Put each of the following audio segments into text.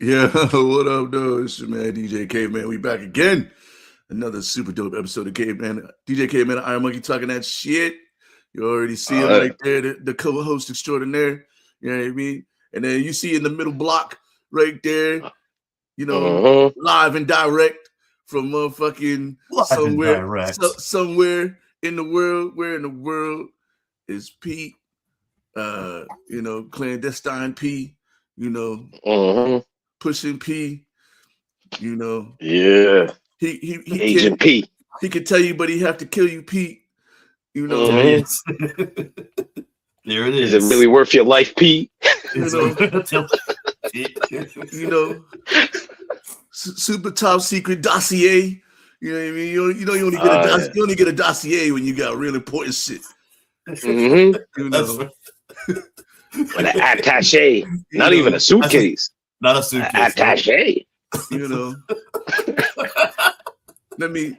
Yeah, what up, though? It's your man, DJ Caveman. We back again. Another super dope episode of Caveman. DJ Caveman and IIronMonkey talking that shit. You already see him right there, the co-host extraordinaire. You know what I mean? And then you see in the middle block right there, you know, live and direct from motherfucking somewhere in the world. Where in the world is Pete? You know, clandestine P, you know, pushing P, you know. Yeah. He Agent P. He could tell you, but he have to kill you, Pete. You know. There it is. Is it really worth your life, Pete? You know, super top secret dossier. You know what I mean? You only get a dossier when you got real important shit. You know. With an attaché, not even a suitcase. Not a suitcase. Attaché. You know. Let me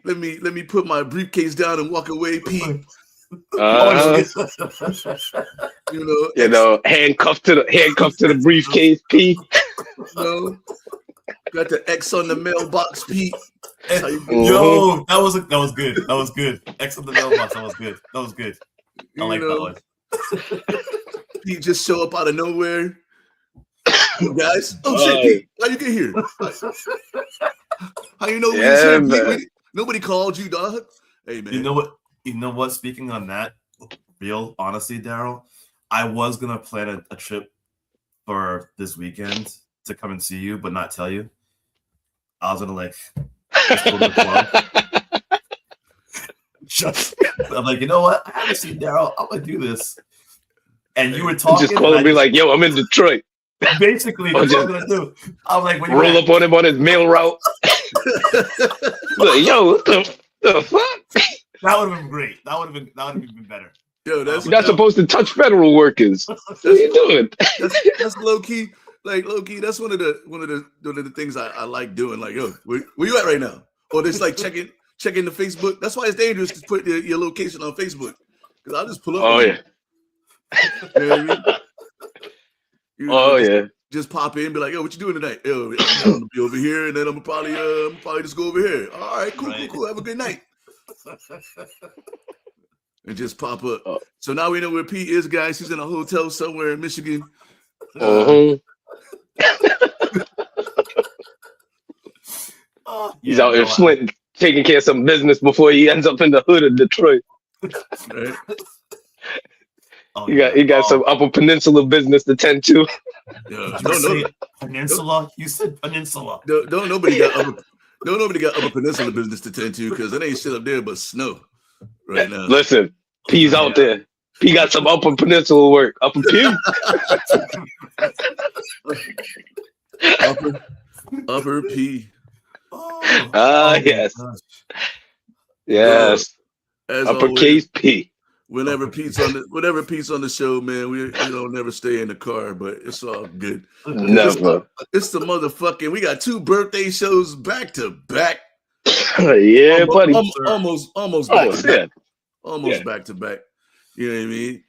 put my briefcase down and walk away, Pete. You know, handcuffed to the briefcase, Pete. You know, got the X on the mailbox, Pete. Yo, that was good. That was good. X on the mailbox. That was good. I like that one. Pete just show up out of nowhere. You guys, shit, Pete, how you get here? How you know we was here, Pete? Nobody called you, dog. Hey, man. You know what? Speaking on that, real honesty, Daryl, I was gonna plan a trip for this weekend to come and see you, but not tell you. I was gonna just go to the club. I'm like, you know what? I haven't seen Daryl. I'm gonna do this. And you were talking. Just calling me like, yo, I'm in Detroit. Basically, that's what I'm gonna do. I'm like, when roll up on him on his mail route. Like, yo, what the fuck? That would have been great. That would have been better. Yo, you're not supposed to touch federal workers. What are you doing? That's low key. Like low key, that's one of the things I like doing. Like, yo, where you at right now? Or just like checking the Facebook. That's why it's dangerous to put your location on Facebook. Because I'll just pull up. Oh yeah. You know what I mean? Yeah. Just pop in, and be like, yo, what you doing tonight? Yo, I'm gonna be over here, and then I'm probably just go over here. All right, cool. Have a good night. And just pop up. So now we know where Pete is, guys. He's in a hotel somewhere in Michigan. He's out here Flint taking care of some business before he ends up in the hood of Detroit. Right. He got some Upper Peninsula business to tend to. Peninsula? You said Peninsula. Don't nobody got Upper Peninsula business to tend to because it ain't shit up there but snow right now. Listen, P's out there. P got some Upper Peninsula work. Upper P. Upper P. Yes. Yes. Uppercase P. Whenever Pete's on the show, man, we don't never stay in the car, but it's all good. Never. It's the motherfucking. We got 2 birthday shows back to back. Yeah, buddy. Almost back to back. Almost back to back. You know what I mean?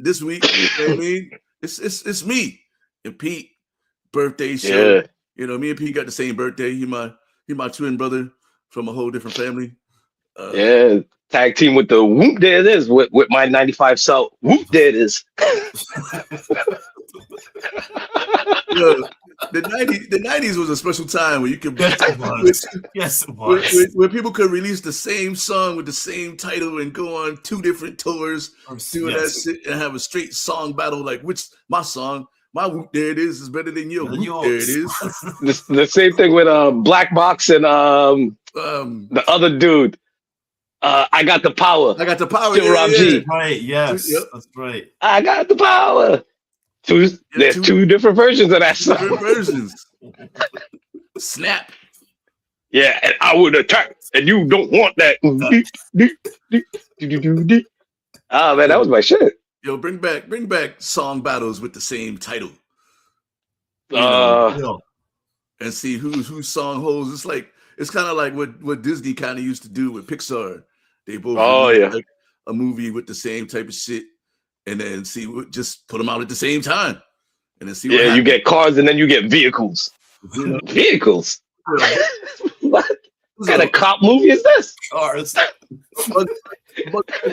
This week, you know what I mean? It's me and Pete birthday show. Yeah. You know, me and Pete got the same birthday. He my twin brother from a whole different family. Yeah. Tag team with the whoop, there it is, with my 95 South. Whoop, there it is. The 90s was a special time where you could Yes, it was. Where people could release the same song with the same title and go on 2 different tours doing that shit and have a straight song battle like my song, my whoop there it is better than your whoop there it is. The same thing with Black Box and the other dude. I got the power. Rob G. Right, yes. Yep. That's right. I got the power. There's 2 different versions of that song. Different versions. Snap. Yeah, and I would attack, and you don't want that. Oh man, that was my shit. Yo, bring back song battles with the same title. And see whose song holds. It's kind of like what Disney kind of used to do with Pixar. They both like a movie with the same type of shit, and then just put them out at the same time, and then see. You get cars and then you get vehicles. You know? Vehicles. Yeah. What kind of cop movie is this? Cars.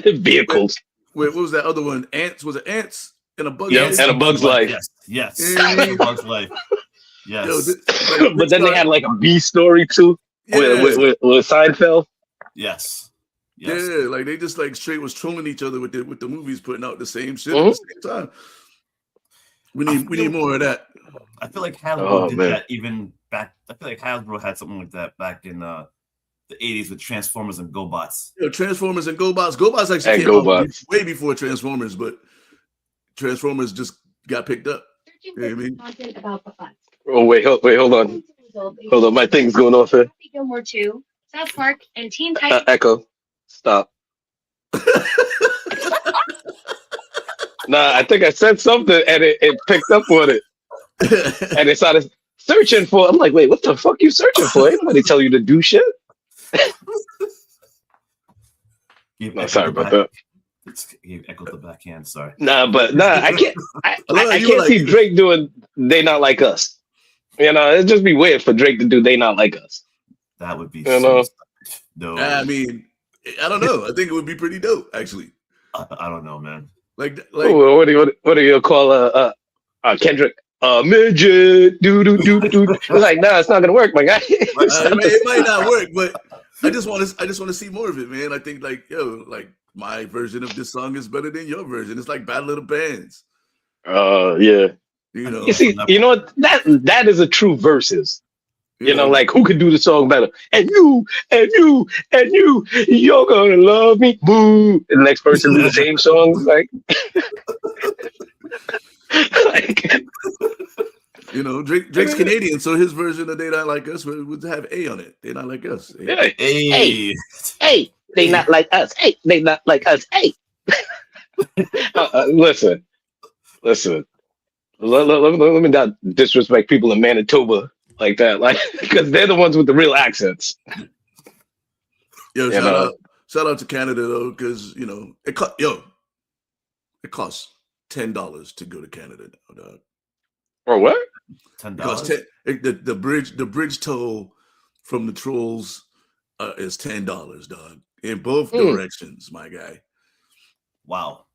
Vehicles. Wait, what was that other one? Ants? Was it Ants and a Bug's Yep, Life? and A Bug's Life. Yes. Yeah. A Bug's Life. Yes. Yo, But then they had like a B story too with Seinfeld. Yes. Yeah, like they just like straight was trolling each other with the movies putting out the same shit Mm-hmm. at the same time. We need more of that. I feel like Hasbro did that even back. I feel like Hasbro had something like that back in the 80s with Transformers and GoBots. You know, Transformers and GoBots. GoBots actually came out way before Transformers, but Transformers just got picked up. You know what I mean? Oh wait, hold on. Hold on, my thing's going off here. Gilmore 2, South Park, and Teen Titans. Echo, stop. Nah, I think I said something and it picked up on it. And it started searching for. I'm like, wait, what the fuck you searching for? Ain't nobody tell you to do shit. No, sorry about that. He echoed the backhand. Sorry. I can't. I can't see Drake doing "They Not Like Us." You know, it'd just be weird for Drake to do "They Not Like Us." That would be. No. I mean, I don't know. I think it would be pretty dope, actually. I don't know, man. What do you call Kendrick? Midget, do. It's like, nah, it's not gonna work, my guy. It might not work, but I just want to see more of it, man. I think like my version of this song is better than your version. It's like Battle of the Bands. Yeah. You know. You see, you know what? That is a true versus. You know, like who could do the song better? And you, you're gonna love me. Boo. And the next person do the same song. Like, you know, Drake's Canadian, so his version of "They Not Like Us" would have A on it. They not like us. Yeah. Hey, they not like us. Hey, they not like us. Hey. Listen. Let me not disrespect people in Manitoba like that, like because they're the ones with the real accents. Yo, shout out to Canada though, because you know it costs $10 to go to Canada now, dog. Or what? $10. The bridge toll from the Trolls is $10, dog, in both directions, my guy. Wow.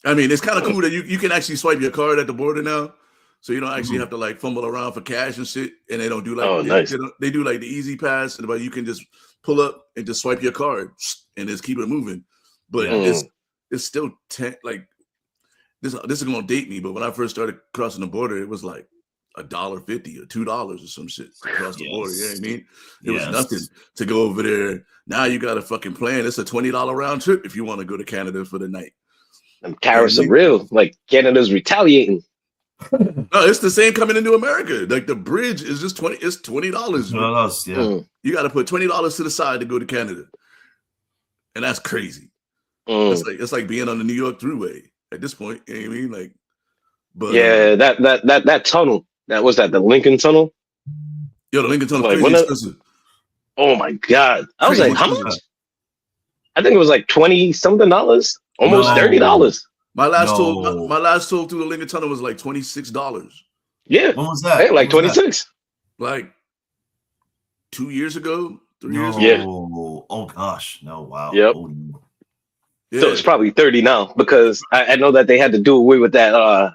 I mean, it's kind of cool that you can actually swipe your card at the border now, so you don't actually have to like fumble around for cash and shit. And they don't do like they do like the easy pass, but you can just pull up and just swipe your card and just keep it moving. But it's still like this is gonna date me. But when I first started crossing the border, it was like $1.50 or $2 or some shit to cross the border. You know what I mean? It was nothing to go over there. Now you got a fucking plan. It's a $20 round trip if you want to go to Canada for the night. Them tariffs are real. Like Canada's retaliating. No, it's the same coming into America. Like the bridge is just $20. It's $20. Yeah. You got to put $20 to the side to go to Canada, and that's crazy. It's like being on the New York Thruway at this point. You know what I mean? Like, but yeah, that tunnel. That was the Lincoln Tunnel. Yo, the Lincoln Tunnel like, crazy expensive. Oh my god! I was like, how much? I think it was like $20-something, almost $30. My last toll through the Lincoln Tunnel was like $26. Yeah. When was that? Hey, like 26. Like 2 years ago, 3 years ago. Yeah. Oh gosh. No. Wow. Yep. Oh, yeah. So it's probably 30 now because I know that they had to do away with that.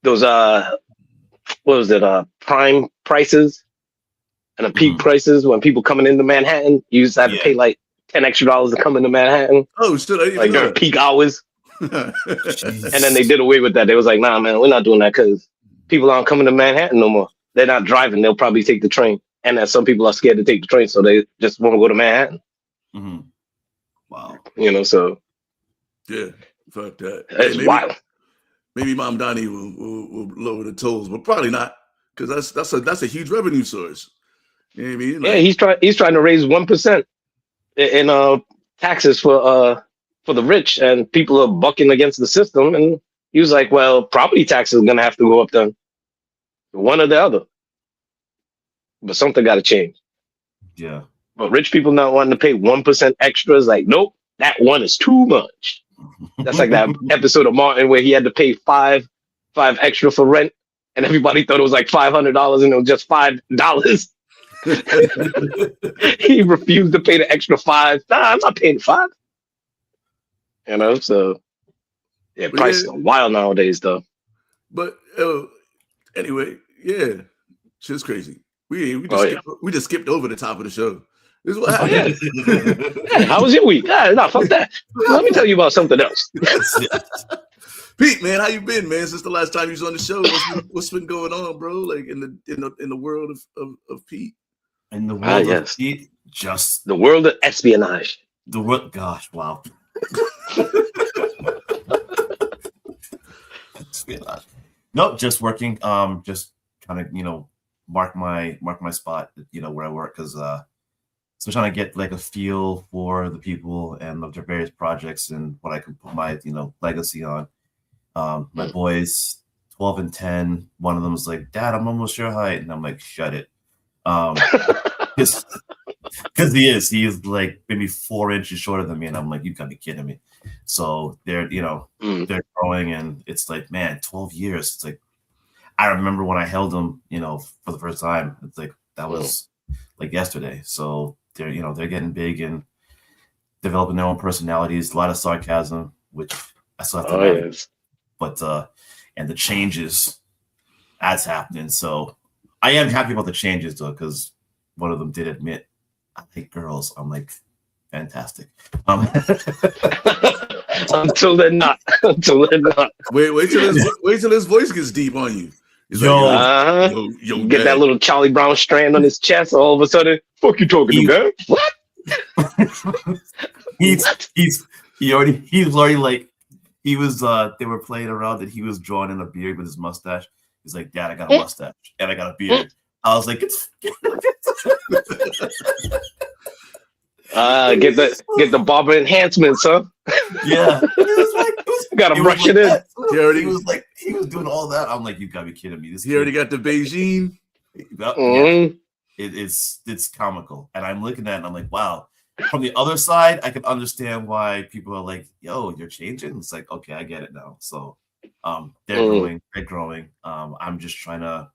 Those what was it? Prime prices and the peak prices when people coming into Manhattan. You used to have to pay like $10 extra to come into Manhattan. Oh, shit! Like during peak hours. And then they did away with that. They was like, nah, man, we're not doing that because people aren't coming to Manhattan no more. They're not driving. They'll probably take the train. And then some people are scared to take the train, so they just won't go to Manhattan. Mm-hmm. Wow. You know, so. Yeah, fuck that. It's wild. Maybe Mom Donnie will lower the tolls, but probably not because that's a huge revenue source. You know what I mean? Like, yeah, he's trying to raise 1% in taxes for the rich, and people are bucking against the system. And he was like, well, property taxes are going to have to go up then. One or the other. But something got to change. Yeah. But rich people not wanting to pay 1% extra is like, nope, that one is too much. That's like that episode of Martin where he had to pay five extra for rent and everybody thought it was like $500, and it was just $5. He refused to pay the extra $5. Nah, I'm not paying $5. So yeah, prices are wild nowadays, though. But anyway, yeah, shit's crazy. We just skipped over the top of the show. This is what happened. Hey, how was your week? No, fuck that. Let me tell you about something else. Pete, man, how you been, man? Since the last time you was on the show, what's been going on, bro? Like in the world of Pete. In the world of Pete, just the world of espionage. The world, gosh, wow. Espionage. Nope, just working. Just kind of mark my spot. Where I work, because so trying to get like a feel for the people and the various projects and what I can put my legacy on. My boys, 12 and 10. One of them was like, "Dad, I'm almost your height," and I'm like, "Shut it," because he's like maybe 4 inches shorter than me, and I'm like, "You gotta be kidding me." So they're they're growing, and it's like, man, 12 years. It's like I remember when I held them, for the first time. It's like that was like yesterday. So they're they're getting big and developing their own personalities. A lot of sarcasm, which I still have to learn. But and the changes that's happening. So I am happy about the changes though, because one of them did admit, "I like girls." I'm like, fantastic. Until they're not. Wait till his voice gets deep on you. He's yo, like, yo, get that little Charlie Brown strand on his chest. All of a sudden, fuck you talking to, man? What? he's already like. He was they were playing around that he was drawing in a beard with his mustache. He's like, "Dad, I got a mustache and I got a beard." I was like, get the barber enhancements, huh? Yeah. Gotta brush it in. He was doing all that. I'm like, you gotta be kidding me. He already got the Beijing. Yeah. It's comical. And I'm looking at it and I'm like, wow. From the other side, I can understand why people are like, "Yo, you're changing." It's like, okay, I get it now. So they're growing. I'm just trying to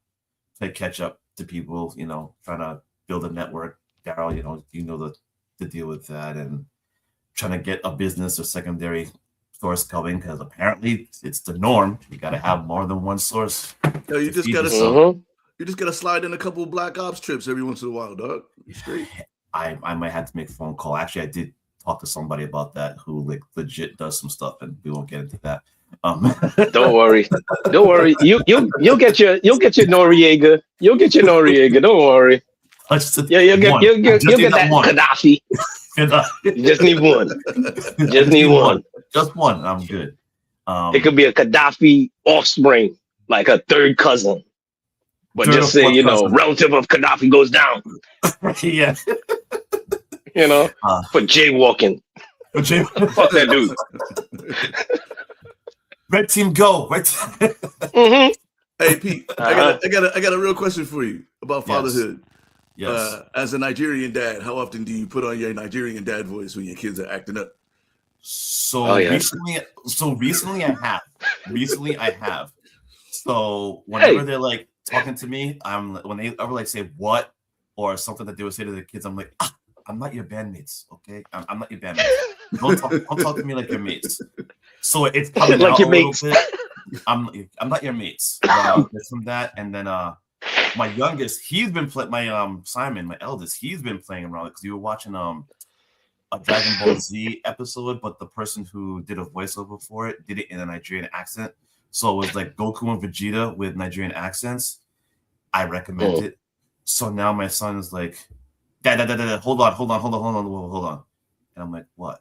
play catch up to people, trying to build a network. Daryl, you know the deal with that, and trying to get a business or secondary source going, because apparently it's the norm. You gotta have more than one source. Yo, you just gotta slide in a couple of Black Ops trips every once in a while, dog. Straight. I might have to make a phone call. Actually, I did talk to somebody about that who like legit does some stuff, and we won't get into that. Don't worry. You'll get your Noriega. You'll get your Noriega. Don't worry. You'll get that Gaddafi. You just need one. Just one. I'm good. It could be a Gaddafi offspring, like a third cousin. But just say, relative of Gaddafi goes down. Yeah. For jaywalking. Fuck that dude. Red team go. Right. Hey Pete, I got a real question for you about fatherhood. Yes. As a Nigerian dad, how often do you put on your Nigerian dad voice when your kids are acting up? Recently I have. So whenever they're like talking to me, when they ever like say what or something that they would say to the kids, I'm like, I'm not your bandmates, okay? I'm not your bandmates. Don't talk to me like your mates. So it's coming like out your mates. I'm not your mates. There's some that, and then my youngest, he's been playing. Simon, my eldest, he's been playing around because we were watching a Dragon Ball Z episode, but the person who did a voiceover for it did it in a Nigerian accent. So it was like Goku and Vegeta with Nigerian accents. I recommend it. So now my son is like, Dad, hold on. And I'm like, what?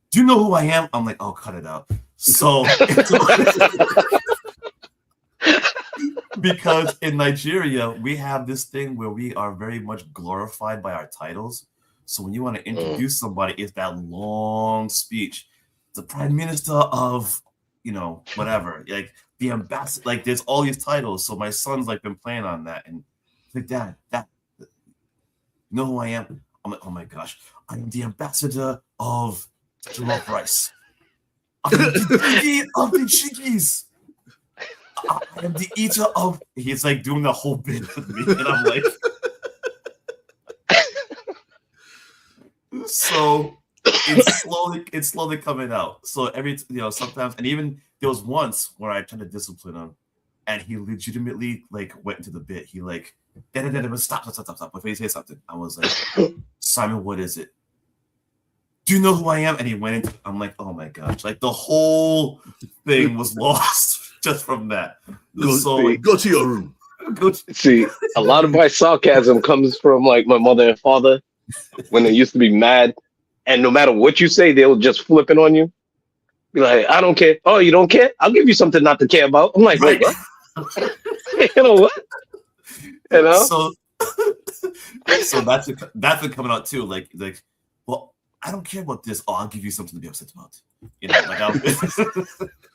Do you know who I am? I'm like, oh, cut it out. So because in Nigeria, we have this thing where we are very much glorified by our titles. So when you want to introduce somebody, it's that long speech. The prime minister of, whatever, like the ambassador, like there's all these titles. So my son's like been playing on that, and like, Dad, you know who I am? I'm like, oh my gosh, I'm the ambassador of jollof rice. Of the chickies. I am the eater of. He's like doing the whole bit with me, and I'm like, so it's slowly coming out. So sometimes, and even there was once where I tried to discipline him, and he legitimately like went into the bit. He like, stop. Before he say something, I was like, Simon, what is it? Do you know who I am? And he went into, I'm like, oh my gosh, like the whole thing was lost just from that. Go to your room. See, a lot of my sarcasm comes from like my mother and father when they used to be mad, and no matter what you say, they'll just flip it on you. Be like, I don't care. Oh, you don't care? I'll give you something not to care about. I'm like, wait, what? You know what? You know? So that's been coming out too. Like, well, I don't care about this. Oh, I'll give you something to be upset about. You know, like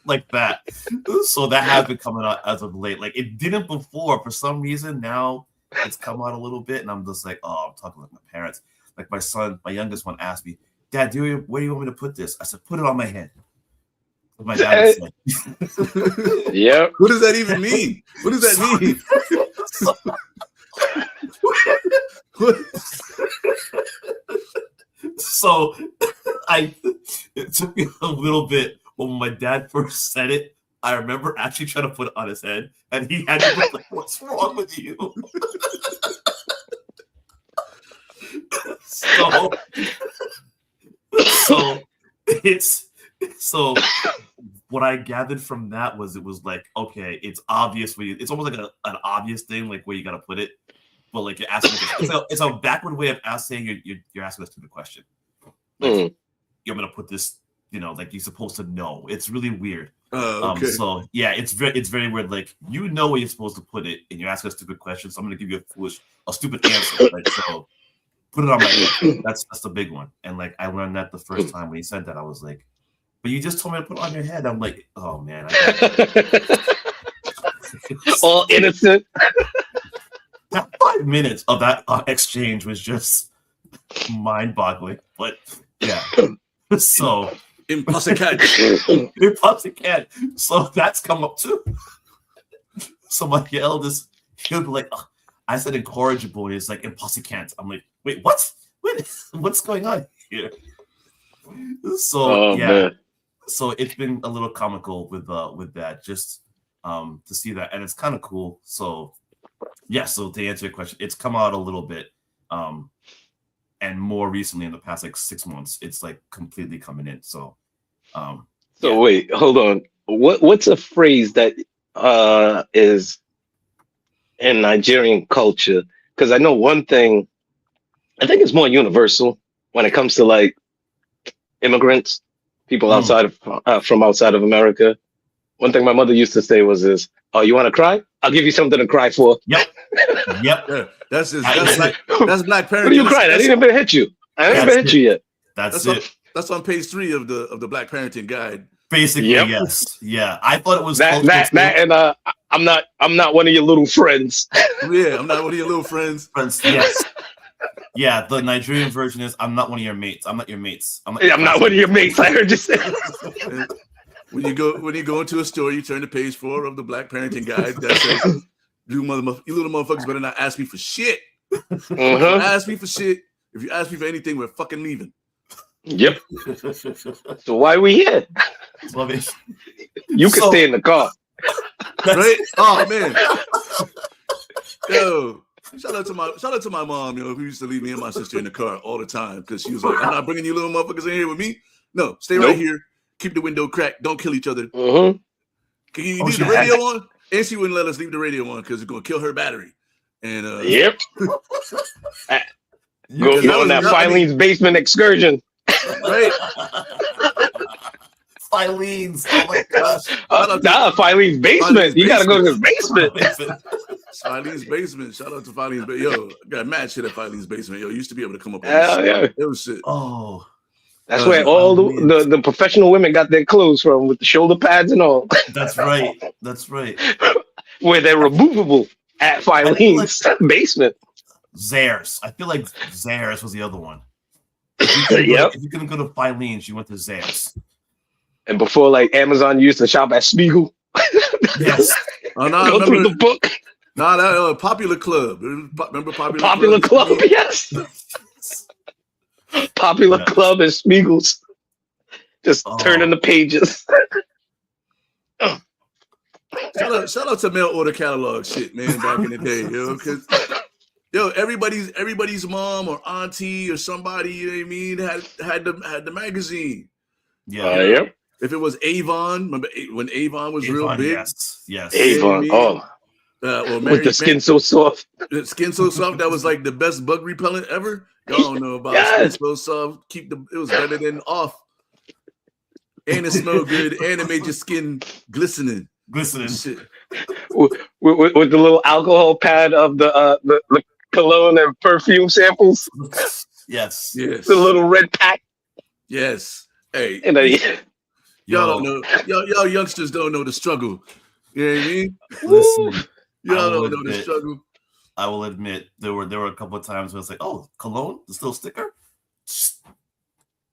like that. So that has been coming out as of late. Like it didn't before. For some reason, now it's come out a little bit, and I'm just like, oh, I'm talking with my parents. Like my son, my youngest one, asked me, Dad, where do you want me to put this? I said, put it on my head. My dad was like, yeah. What does that even mean? What does that mean? So it took me a little bit when my dad first said it. I remember actually trying to put it on his head, and he had to be like, what's wrong with you? So what I gathered from that was it was like, okay, it's obvious it's almost like an obvious thing, like where you got to put it, but like you're asking, it's a backward way of saying you're asking a stupid question. Like, you're gonna put this, like you're supposed to know. It's really weird. Okay. So yeah, it's very weird. Like where you're supposed to put it, and you're asking a stupid question, so I'm gonna give you a stupid answer. Like so, put it on my head. That's the big one. And like I learned that the first time when he said that, I was like, but you just told me to put it on your head. I'm like, oh man. All innocent. That 5 minutes of that exchange was just mind-boggling. But yeah. So impossible. So that's come up too. So my eldest, he'll be like, oh, I said incorrigible. It's like impossible. I'm like, wait, what? What's going on here? So man. So it's been a little comical with that, just to see that, and it's kind of cool. So yeah, so to answer your question, it's come out a little bit, and more recently in the past like 6 months, it's like completely coming in. So wait, hold on. What's a phrase that is in Nigerian culture? Because I know one thing, I think it's more universal when it comes to like immigrants, people outside of from outside of America. One thing my mother used to say was this: "Oh, you want to cry? I'll give you something to cry for." Yep. Yeah, that's Black parenting. What are you crying? I didn't even hit you. I didn't even hit you yet. That's it. That's on page 3 of the Black parenting guide. Basically, yes. Yeah, I thought it was that and I'm not one of your little friends. Yeah, I'm not one of your little friends. Yes. Yeah, the Nigerian version is I'm not one of your mates. I'm not your mates. I'm not one of your mates. I heard you say. When you go into a store, you turn to page 4 of the Black parenting guide that says, "You little motherfuckers better not ask me for shit. If you ask me for shit, if you ask me for anything, we're fucking leaving." Yep. So why are we here? You can stay in the car. Right? Oh man. Yo, shout out to my mom, who used to leave me and my sister in the car all the time because she was like, "I'm not bringing you little motherfuckers in here with me. No, stay right here. Keep the window cracked. Don't kill each other. Can you leave the radio on?" And she wouldn't let us leave the radio on because it's gonna kill her battery. And yep. Go on that Filene's basement excursion. Right. Filene's. Oh my gosh. Filene's basement. You gotta go to his basement. Filene's basement. Shout out to Filene's basement. Yo, got mad shit at Filene's basement. Yo, used to be able to come up with it was shit. Oh. That's where all the professional women got their clothes from, with the shoulder pads and all. That's right. That's right. Where they're removable at Filene's basement. Zayres. I feel like Zayres was the other one. If you couldn't go to Filene's, you went to Zayres. And before, like, Amazon used to shop at Spiegel. Yes. Oh, no, Go through the book. No, that Popular Club. Remember Popular Club? Yes. Popular Club and Smeagol's. Just turning the pages. Shout out to mail order catalog shit, man, back in the day, yo. Because, everybody's mom or auntie or somebody, you know what I mean, had the magazine. Yeah. Yep. If it was Avon, remember when Avon was real big? Yes. Avon. Or with the skin so soft. The skin so soft, that was like the best bug repellent ever. Y'all don't know about skin so soft. It was better than off. And it smelled good, and it made your skin glistening. Shit. With the little alcohol pad of the cologne and perfume samples. Yes. The little red pack. Yes. Hey. And y'all don't know. Y'all youngsters don't know the struggle. You know what I mean? Listen, y'all don't know the struggle. I will admit there were a couple of times where it's like, oh, cologne, the still sticker.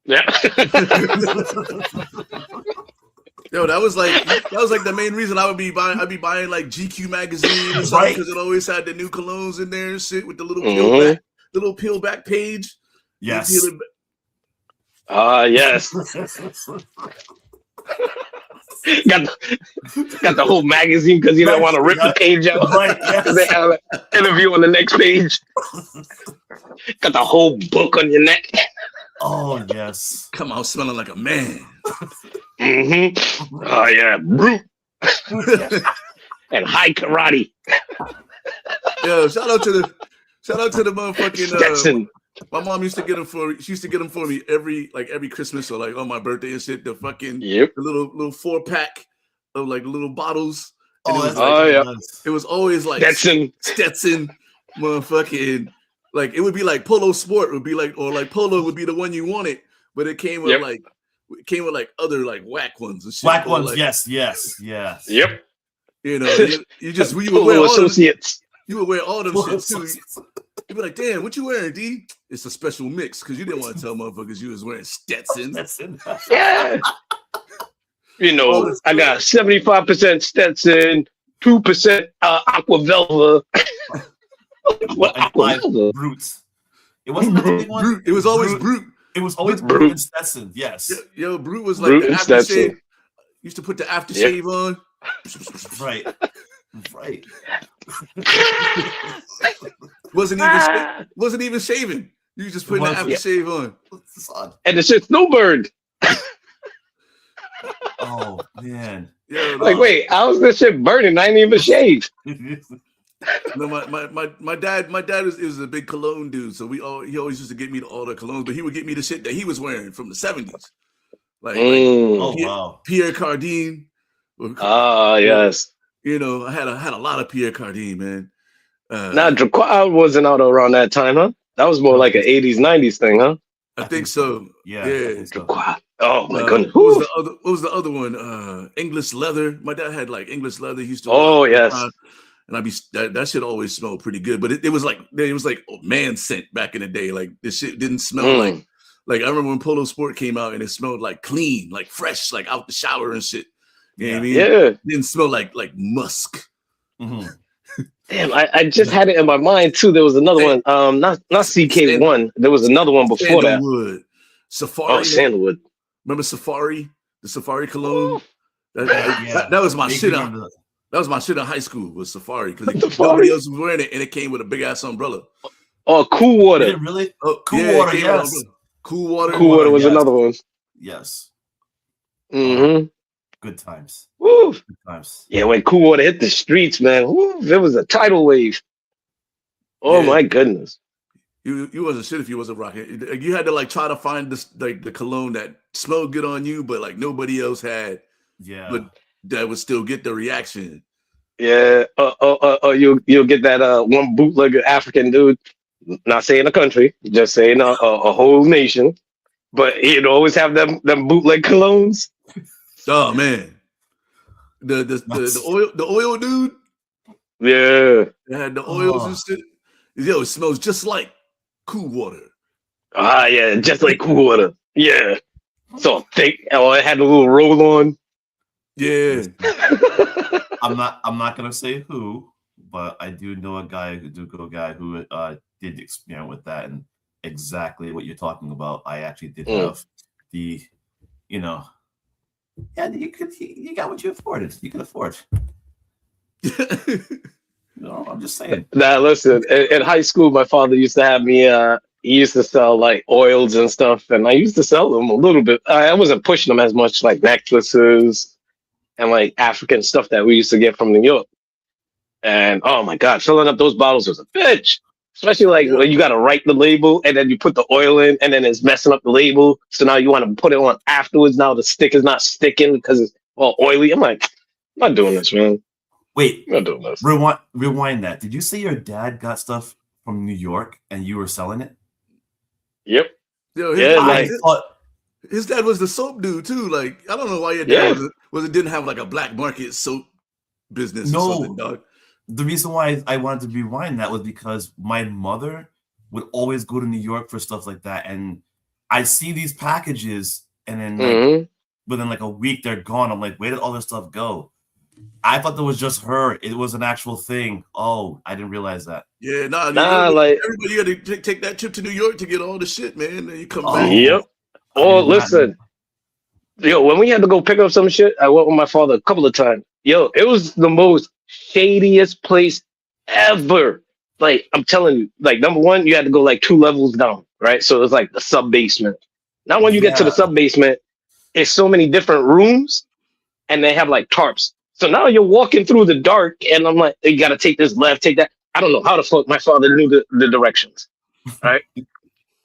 Yeah. Yo, that was like the main reason I'd be buying like GQ magazine or something, because it always had the new colognes in there and shit with the little peel back page. Yes. Yes. got the whole magazine because you don't want to rip the page out. Right. Yes. They have an interview on the next page. Got the whole book on your neck. Oh yes. Come out smelling like a man. Oh yeah, brute. And high karate. Yo, shout out to the motherfucking Stetson. My mom used to get them for me. She used to get them for me every Christmas or like on my birthday and shit. The fucking the little 4-pack of like little bottles. And it was always like Stetson, motherfucking. Like it would be like Polo Sport would be like, or like Polo would be the one you wanted, but it came with other like whack ones and shit. Whack ones, like, yes. Yep. You know, you would wear associates. You would wear all them shit too. You'd be like, damn, what you wearing, D? It's a special mix because you didn't want to tell motherfuckers you was wearing Stetson. Yeah. You know, I got 75% Stetson, 2% Aqua Velva. What Brute. It wasn't Brute. It was always Brute. It was always Brute and Stetson. Yes. Yo, Brute was like the aftershave. Used to put the aftershave on. Right. Wasn't even shaving. You just putting the aftershave on. And the shit's snowbird. Oh man. Yeah, like, wait, how's this shit burning? I ain't even shaved. No, my dad is a big cologne dude, so he always used to get me all the colognes, but he would get me the shit that he was wearing from the 70s. Pierre Cardin. Yes. You know, I had a lot of Pierre Cardin, man. Draquois wasn't out around that time, huh? That was more like an 80s, 90s thing, huh? I think so. Yeah. Draquois. Oh my goodness. What was the other one? English leather. My dad had like English leather. He used to. Oh yes. And that shit always smelled pretty good, but it was like man scent back in the day. Like this shit didn't smell like I remember when Polo Sport came out and it smelled like clean, like fresh, like out the shower and shit. You know what I mean? Yeah. It didn't smell like musk. Mm-hmm. Damn, I just had it in my mind too. There was another one. Not CK1. There was another one before Sandalwood. Safari. Oh, Sandalwood. Remember Safari? The Safari cologne? That was my shit. That was my shit in high school, was Safari, because nobody else was wearing it, and it came with a big ass umbrella. Oh, Cool Water. Really? Oh, Cool Water, yes. Cool Water. Cool Water was another one. Yes. Mm-hmm. Good times. Woo. Good times. Yeah, when Cool Water hit the streets, man, there was a tidal wave. Oh my goodness. You wasn't shit if you wasn't rocking. You had to like try to find this like the cologne that smelled good on you, but like nobody else had. Yeah. But that would still get the reaction. Yeah. You'll get that one bootlegger African dude. Not saying a country, just saying a whole nation. But he'd always have them bootleg colognes. Oh man. The oil dude. Yeah. They had the oils and shit. Yo, it smells just like Cool Water. Yeah, just like Cool Water. Yeah. So thick. Oh, it had a little roll on. Yeah. I'm not gonna say who, but I do know a guy who did experiment with that, and exactly what you're talking about. I actually did have the, yeah, you got what you afforded. You can afford. I'm just saying. Nah, listen. In high school, my father used to have me. He used to sell like oils and stuff, and I used to sell them a little bit. I wasn't pushing them as much, like necklaces and like African stuff that we used to get from New York. And oh my God, filling up those bottles was a bitch. Especially like when you got to write the label and then you put the oil in and then it's messing up the label. So now you want to put it on afterwards. Now the stick is not sticking because it's all oily. I'm like, I'm not doing this, man. Wait, I'm not doing this. Rewind that. Did you say your dad got stuff from New York and you were selling it? Yep. Yo, his dad was the soap dude too. Like, I don't know why your dad didn't have like a black market soap business or something, dog. The reason why I wanted to rewind that was because my mother would always go to New York for stuff like that, and I see these packages, and then within like a week they're gone. I'm like, where did all this stuff go? I thought that was just her. It was an actual thing. Oh, I didn't realize that. Yeah, like everybody got to take that trip to New York to get all the shit, man. And you come back. Yep. Oh, listen. Yo, when we had to go pick up some shit, I went with my father a couple of times. Yo, it was the most shadiest place ever. Like, I'm telling you, like, number one, you had to go like 2 levels down, right? So it was like the sub basement. Now, when you get to the sub basement, it's so many different rooms and they have like tarps. So now you're walking through the dark and I'm like, you got to take this left, take that. I don't know how the fuck my father knew the directions, right?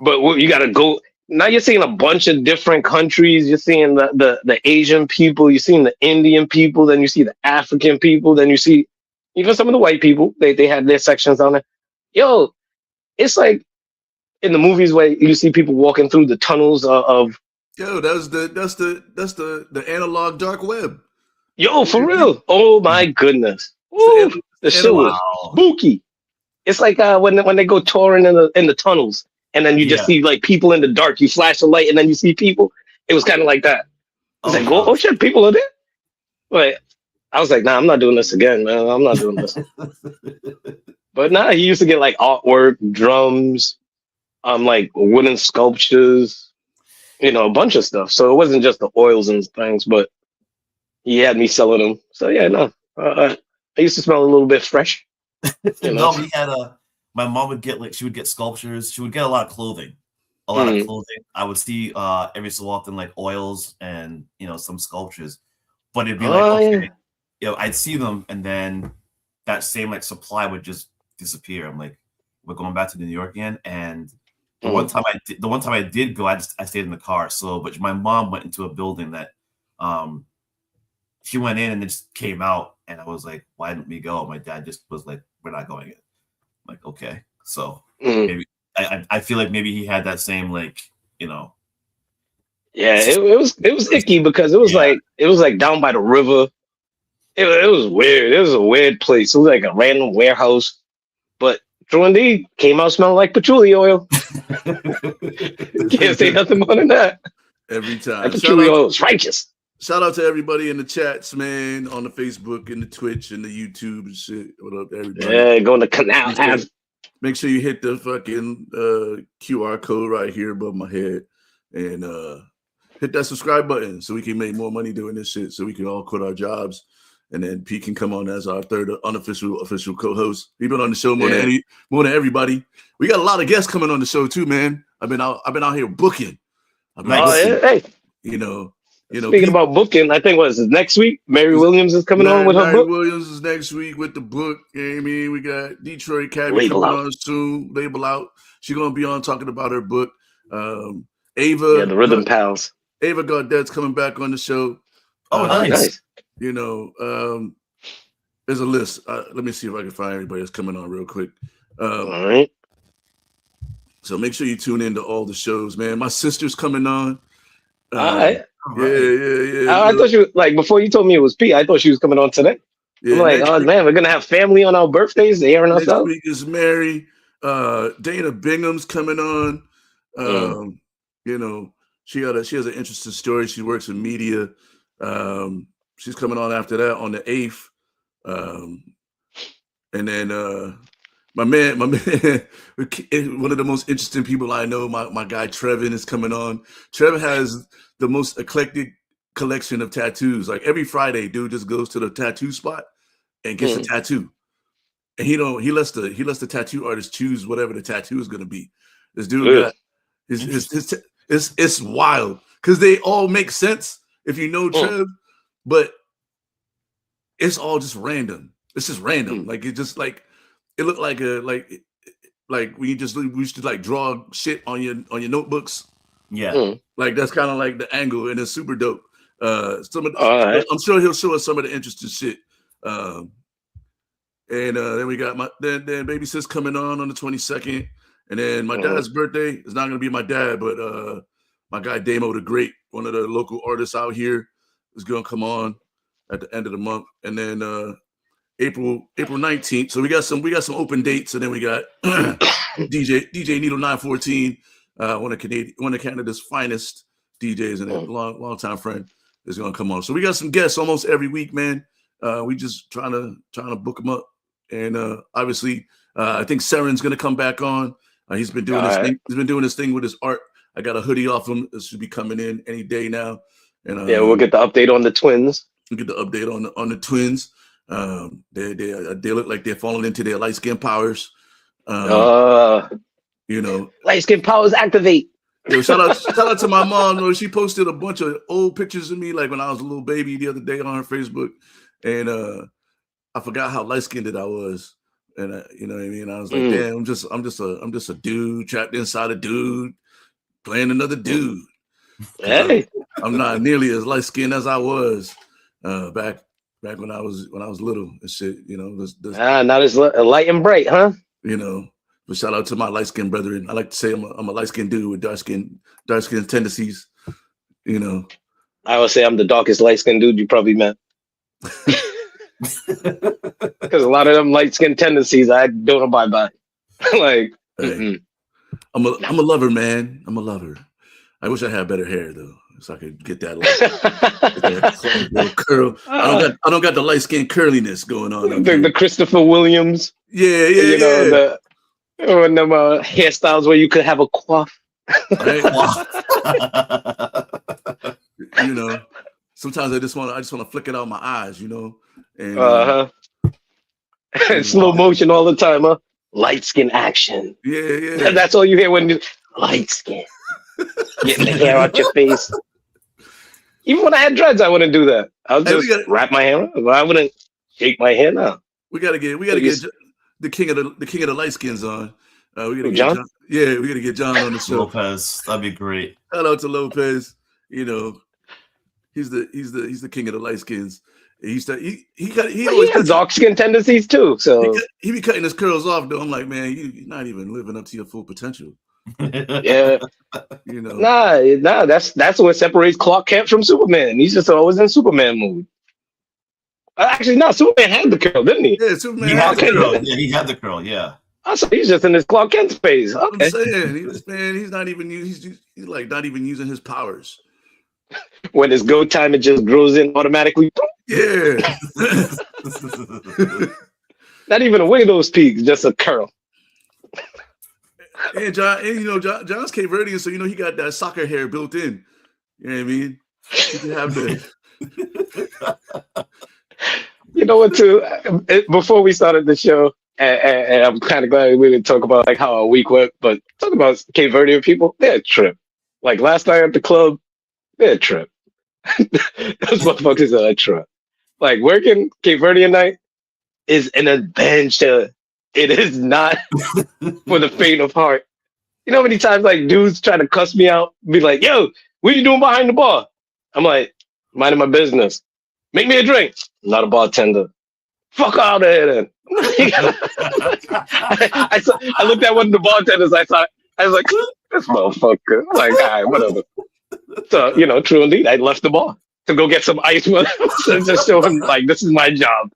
But you got to go. Now you're seeing a bunch of different countries. You're seeing the Asian people. You're seeing the Indian people. Then you see the African people. Then you see even some of the white people. They had their sections on there. Yo, it's like in the movies where you see people walking through the tunnels of. Yo, that's the analog dark web. Yo, for real. Oh my goodness. Ooh, the shit was spooky. It's like when they go touring in the tunnels. And then you just see like people in the dark. You flash a light, and then you see people. It was kind of like that. It's like, oh shit, people are there. But I was like, nah, I'm not doing this again, man. I'm not doing this. But nah, he used to get like artwork, drums, like wooden sculptures, a bunch of stuff. So it wasn't just the oils and things, but he had me selling them. So yeah, no, I used to smell a little bit fresh. No, we had my mom would get she would get sculptures. She would get a lot of clothing. I would see every so often like oils and some sculptures. But it'd be like I'd see them and then that same like supply would just disappear. I'm like, we're going back to New York again. And the one time I did go, I stayed in the car. So but my mom went into a building that she went in and then just came out and I was like, why didn't we go? My dad just was like, we're not going in. Like, okay, so maybe I feel like maybe he had that same like Yeah, it was icky because it was like down by the river. It was weird. It was a weird place. It was like a random warehouse, but True Indeed came out smelling like patchouli oil. Can't say nothing more than that. Every time, that patchouli oil is righteous. Shout out to everybody in the chats, man, on the Facebook and the Twitch and the YouTube and shit. What up, everybody? Yeah, go to Canal. Make sure you hit the fucking QR code right here above my head and hit that subscribe button so we can make more money doing this shit so we can all quit our jobs. And then Pete can come on as our third official co-host. He's been on the show more than everybody. We got a lot of guests coming on the show too, man. I've been out here booking. Hey. Speaking about booking, I think next week. Mary Williams is coming on with her book. Mary Williams is next week with the book. You know what I mean? We got Detroit Caveman coming on soon. Label out. She's gonna be on talking about her book. Ava, the Rhythm Pals. Ava Gaudette's coming back on the show. Oh, nice. There's a list. Let me see if I can find everybody that's coming on real quick. All right. So make sure you tune into all the shows, man. My sister's coming on. All right. Yeah. I thought she was like before you told me it was Pete. I thought she was coming on today. Yeah, I'm like, man, we're gonna have family on our birthdays, airing us out. Next week is Mary. Dana Bingham's coming on. She has an interesting story. She works in media. She's coming on after that on the 8th. And then my man, one of the most interesting people I know, my guy Trevin is coming on. Trevin has the most eclectic collection of tattoos. Like every Friday, dude just goes to the tattoo spot and gets a tattoo. And he lets the tattoo artist choose whatever the tattoo is gonna be. This dude got it's wild because they all make sense if you know Trev, but it's all just random. It's just random. Like it just like it looked like we used to like draw shit on your notebooks. Yeah. Like that's kind of like the angle, and it's super dope. I'm sure he'll show us some of the interesting shit. And then we got then Baby Sis coming on the 22nd. And then my dad's birthday is not gonna be my dad, but my guy Damo the Great, one of the local artists out here, is gonna come on at the end of the month. And then April 19th. So we got some open dates, and then we got DJ Needle 914, one of Canada's finest DJs and a long time friend is gonna come on. So we got some guests almost every week, man. We just trying to book them up, and obviously I think Seren's gonna come back on. He's been doing this thing. He's been doing this thing with his art. I got a hoodie off him. It should be coming in any day now. And we'll get the update on the twins. We'll get the update on the twins. They look like they're falling into their light skin powers. Light skin powers activate. Yo, shout out to my mom. She posted a bunch of old pictures of me, like when I was a little baby the other day on her Facebook, and I forgot how light skinned I was. And you know what I mean? I was like, damn, I'm just a dude trapped inside a dude playing another dude. Hey, I'm not nearly as light skinned as I was back when I was little and shit. You know, not as light and bright, huh? You know, but shout out to my light skinned brethren. I like to say I'm a light skinned dude with dark skin tendencies. You know, I would say I'm the darkest light skinned dude you probably met. Because a lot of them light skin tendencies I don't abide by. Like, hey, I'm a lover, man. I'm a lover. I wish I had better hair though, so I could get that curl. I don't got the light skin curliness going on. The Christopher Williams. Yeah. The hairstyles where you could have a coif. Right? You know, sometimes I just want to flick it out my eyes. You know. And, slow motion all the time, huh? Light skin action. Yeah. That's all you hear when you light skin. Getting the hair out your face. Even when I had dreads, I wouldn't do that. I would just wrap my hair up. I wouldn't shake my hair now. We gotta get the king of the light skins on. We gotta get John? Yeah, we gotta get John on the show. Lopez, that'd be great. Shout out to Lopez. You know, he's the king of the light skins. He has dark skin tendencies too. So he be cutting his curls off though. I'm like, man, you're not even living up to your full potential. Yeah. You know. Nah, that's what separates Clark Kent from Superman. He's just always in Superman mood. Actually, no, Superman had the curl, didn't he? Yeah, Superman had the curl. Yeah, he had the curl, yeah. So he's just in his Clark Kent phase. Okay. I'm saying he's not even he's like not even using his powers. When it's go time, it just grows in automatically. Yeah. Not even a widow's peak, just a curl. And John's Cape Verdean, so he got that soccer hair built in. You know what I mean? He can have the. You know what? Too before we started the show, and I'm kind of glad we didn't talk about like how our week went, but talk about Cape Verdean people. They're a trip. Like last night at the club, they're a trip. Those motherfuckers are a trip. Like working Cape Verdean night is an adventure. It is not for the faint of heart. You know how many times like dudes try to cuss me out, be like, "Yo, what are you doing behind the bar?" I'm like, minding my business. Make me a drink. I'm not a bartender. Fuck out of here then. I looked at one of the bartenders. I was like, this motherfucker. Like, all right, whatever. So, true indeed, I left the bar to go get some ice with him. So just show him, like, this is my job.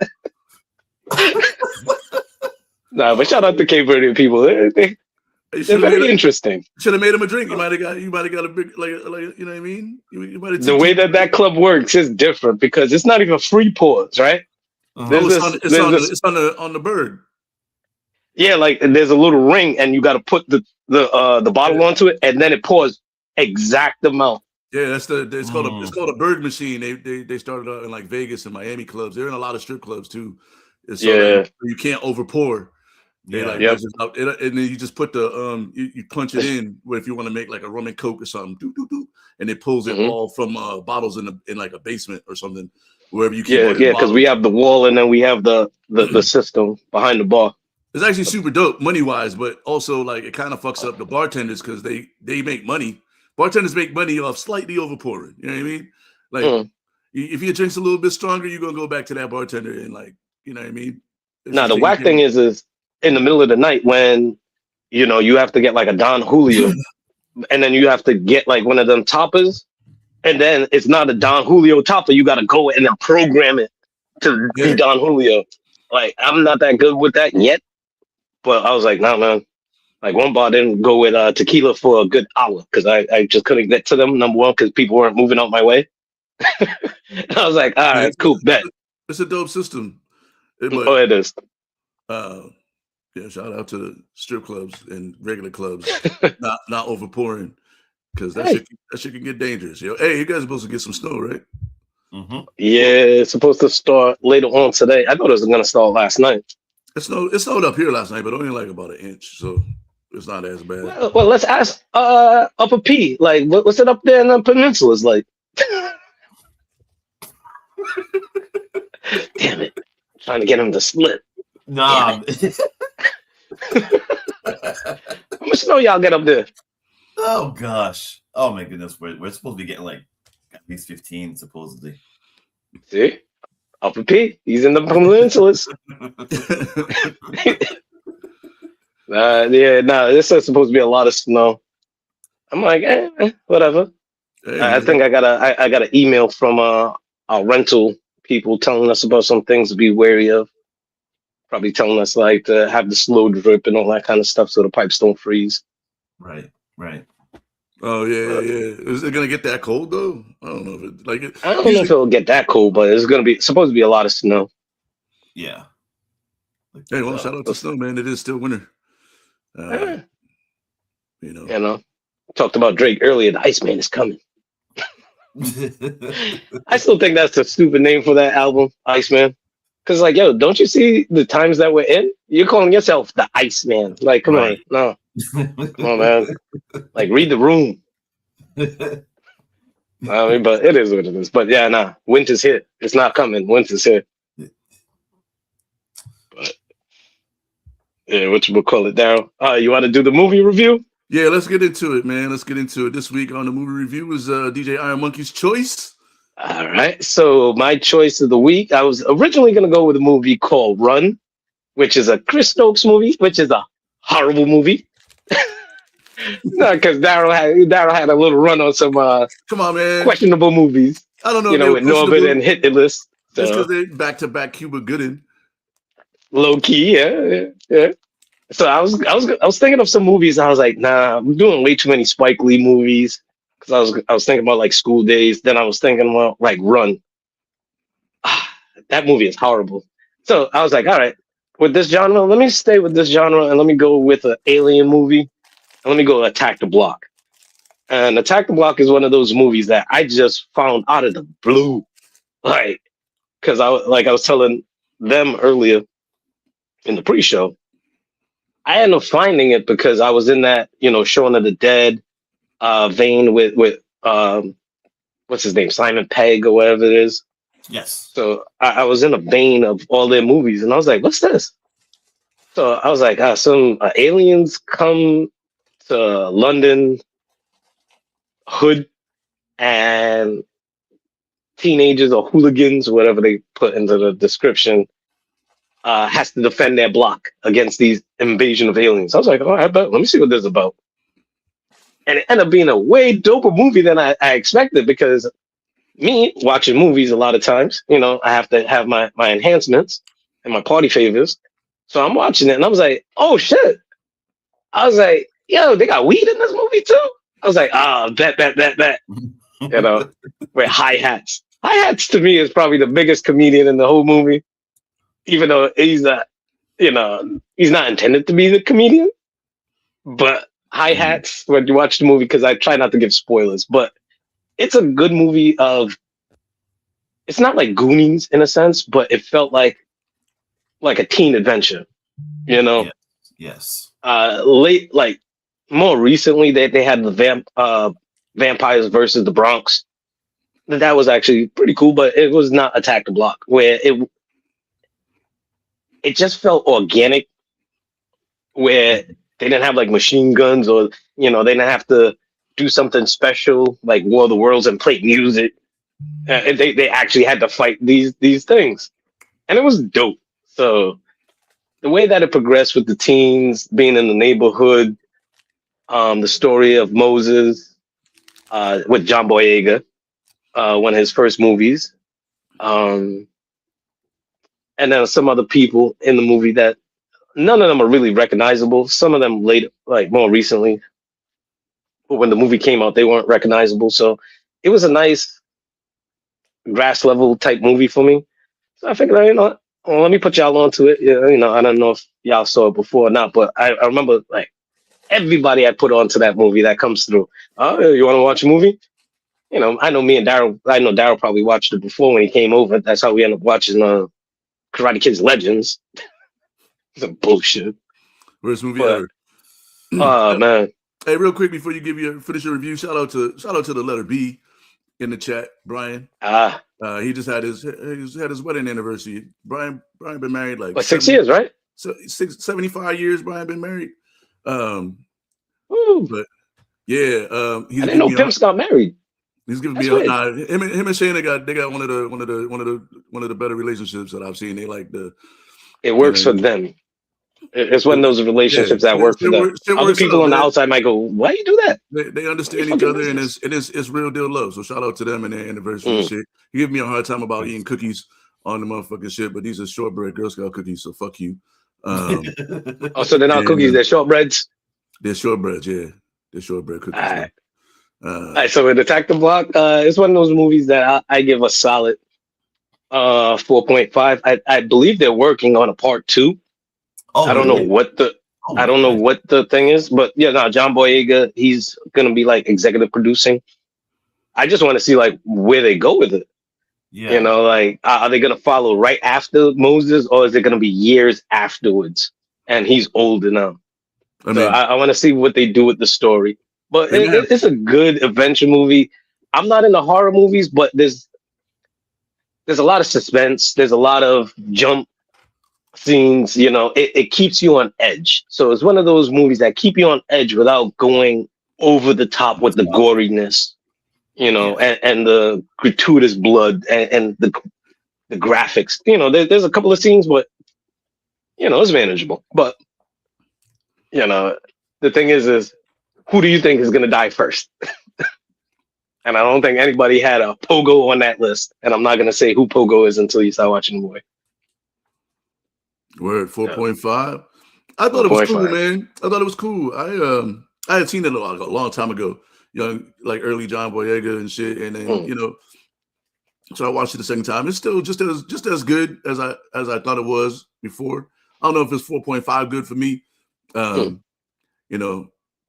Nah, but shout out to Cape Verdean people. They're very interesting. Should have made him a drink. You might have got a big, like you know what I mean? The way that club works is different because it's not even free pours, right? It's on the bird. Yeah, like there's a little ring, and you got to put the bottle onto it, and then it pours exact amount. Yeah, it's called a bird machine. They started out in like Vegas and Miami clubs. They're in a lot of strip clubs too. So you can't over pour. Yeah, and then you just put the you punch it in where if you want to make like a rum and coke or something, and it pulls it all from bottles in like a basement or something, wherever you keep. Yeah, because we have the wall and then we have the system behind the bar. It's actually super dope money wise, but also like it kind of fucks up the bartenders because they make money. Bartenders make money off slightly over pouring. You know what I mean? Like if your drink's a little bit stronger, you're gonna go back to that bartender and like, you know what I mean? Now the whack thing is in the middle of the night when you have to get like a Don Julio and then you have to get like one of them toppers, and then it's not a Don Julio topper. You got to go and then program it to be Don Julio. Like I'm not that good with that yet, but I was like, nah, man. Like one bar didn't go with tequila for a good hour because I just couldn't get to them. Number one, because people weren't moving out my way. And I was like, all right, cool, bet. It's a dope system. It is. Yeah, shout out to strip clubs and regular clubs not overpouring because that shit can get dangerous. Hey, you guys are supposed to get some snow, right? Mm-hmm. Yeah, it's supposed to start later on today. I thought it was going to start last night. It snowed up here last night, but only like about an inch, so it's not as bad. Well, let's ask Upper P. Like, what's it up there in the peninsulas like? Damn it! Trying to get him to split. Nah. How much snow y'all get up there? Oh gosh! Oh my goodness! We're supposed to be getting like at least 15 supposedly. See, Upper P, he's in the peninsulas. This is supposed to be a lot of snow. I'm like, whatever. Hey, I think I got an email from our rental people telling us about some things to be wary of. Probably telling us like to have the slow drip and all that kind of stuff so the pipes don't freeze. Right. Oh yeah. Is it gonna get that cold though? I don't know if I don't know if it'll get that cold, but it's supposed to be a lot of snow. Yeah. Hey, well, shout out to snow, man. It is still winter. Talked about Drake earlier. The Iceman is coming. I still think that's a stupid name for that album, Iceman. Because, like, yo, don't you see the times that we're in? You're calling yourself the Iceman. Like, come on. No. Come on, man. Like, read the room. I mean, but it is what it is. But, yeah, winter's here. It's not coming. Winter's here. But, yeah, what you would call it, Daryl? You want to do the movie review? Yeah, let's get into it, man. Let's get into it. This week on the movie review is DJ IIronMonkey's choice. All right. So my choice of the week, I was originally going to go with a movie called Run, which is a Chris Stokes movie, which is a horrible movie. No, because Daryl had a little run on some come on, man, questionable movies. I don't know, with Norbit and Hit the List. So. Just because they're back-to-back Cuba Gooding. Low key, yeah. So I was thinking of some movies. I was like, nah, I'm doing way too many Spike Lee movies. Because I was thinking about like School Days. Then I was thinking about like Run. That movie is horrible. So I was like, all right, with this genre, let me stay with this genre and let me go with an alien movie. And let me go Attack the Block. And Attack the Block is one of those movies that I just found out of the blue. Like, because I was telling them earlier in the pre-show, I ended up finding it because I was in that, Shaun of the Dead vein with what's his name, Simon Pegg or whatever it is. Yes. So I was in a vein of all their movies, and I was like, "What's this?" So I was like, "Some aliens come to London hood, and teenagers or hooligans, whatever they put into the description, has to defend their block against these invasion of aliens." I was like, "Oh, I bet. Let me see what this is about." And it ended up being a way doper movie than I expected, because me watching movies a lot of times, I have to have my enhancements and my party favors. So I'm watching it and I was like, oh shit. I was like, yo, they got weed in this movie too? I was like, bet. With hi-hats. Hi-hats to me is probably the biggest comedian in the whole movie. even though he's not, he's not intended to be the comedian, but hi-hats when you watch the movie, because I try not to give spoilers, but it's a good movie it's not like Goonies in a sense, but it felt like a teen adventure, Yes. More recently they had the Vampires versus the Bronx. That was actually pretty cool, but it was not Attack the Block, where it just felt organic, where they didn't have like machine guns, or they didn't have to do something special like War of the Worlds and play music. And they actually had to fight these things, and it was dope. So the way that it progressed with the teens being in the neighborhood, the story of Moses with John Boyega, one of his first movies, and then some other people in the movie that none of them are really recognizable. Some of them later, like more recently, but when the movie came out, they weren't recognizable. So it was a nice grass level type movie for me. So I figured, let me put y'all onto it. I don't know if y'all saw it before or not, but I remember like everybody I put onto that movie that comes through. Oh, you want to watch a movie? I know me and Daryl. I know Daryl probably watched it before when he came over. That's how we ended up watching Karate Kid's Legends. Some bullshit. Worst movie ever. Oh man. Hey, real quick before you finish your review, shout out to the letter B in the chat, Brian. He just had his wedding anniversary. Brian been married like 6 years, right? So 75 years. Brian been married. But yeah, I didn't know Pimps got married. He's giving me him and Shayna they got one of the better relationships that I've seen. They like it works for them. It's one of those relationships that work for them. Other people on the outside might go, "Why you do that?" They understand each other, and it's real deal love. So shout out to them and their anniversary and shit. He gave me a hard time about eating cookies on the motherfucking shit, but these are shortbread Girl Scout cookies, so fuck you. So they're not cookies; they're shortbreads. They're shortbreads, yeah. They're shortbread cookies. All right, so with Attack the Block, it's one of those movies that I give a solid 4.5. I believe they're working on a part 2. I don't know what the thing is, but John Boyega, he's gonna be like executive producing. I just want to see like where they go with it. Yeah. Like are they gonna follow right after Moses, or is it gonna be years afterwards? And he's older now. I want to see what they do with the story. But it's a good adventure movie. I'm not into horror movies, but there's a lot of suspense. There's a lot of jump scenes. It keeps you on edge. So it's one of those movies that keep you on edge without going over the top with the goriness, and the gratuitous blood and the graphics. There's a couple of scenes, but it's manageable. But the thing is who do you think is going to die first? And I don't think anybody had a Pogo on that list. And I'm not going to say who Pogo is until you start watching the movie. We're at 4.5. I thought it was cool, man. I thought it was cool. I had seen it a long time ago, like early John Boyega and shit. And then, so I watched it the second time. It's still just as good as I thought it was before. I don't know if it's 4.5 good for me.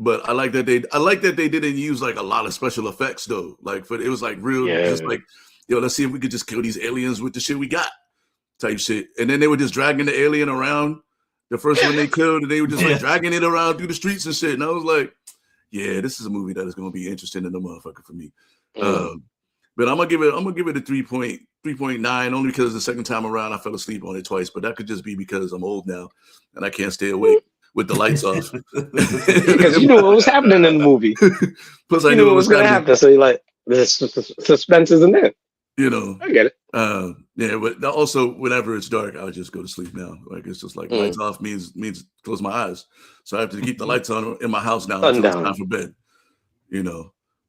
But I like that they didn't use like a lot of special effects though. Like, but it was like real, just like, let's see if we could just kill these aliens with the shit we got, type shit. And then they were just dragging the alien around. The first one they killed, and they were just like dragging it around through the streets and shit. And I was like, yeah, this is a movie that is going to be interesting in the motherfucker for me. But I'm gonna give it a 3.9 only because the second time around I fell asleep on it twice. But that could just be because I'm old now and I can't stay awake with the lights off. Because you knew what was happening in the movie. Plus, I knew what was going to happen. So you're like, the suspense isn't there. I get it. But also whenever it's dark, I'll just go to sleep now. Like it's just like lights off means close my eyes. So I have to keep the lights on in my house now until it's time for bed.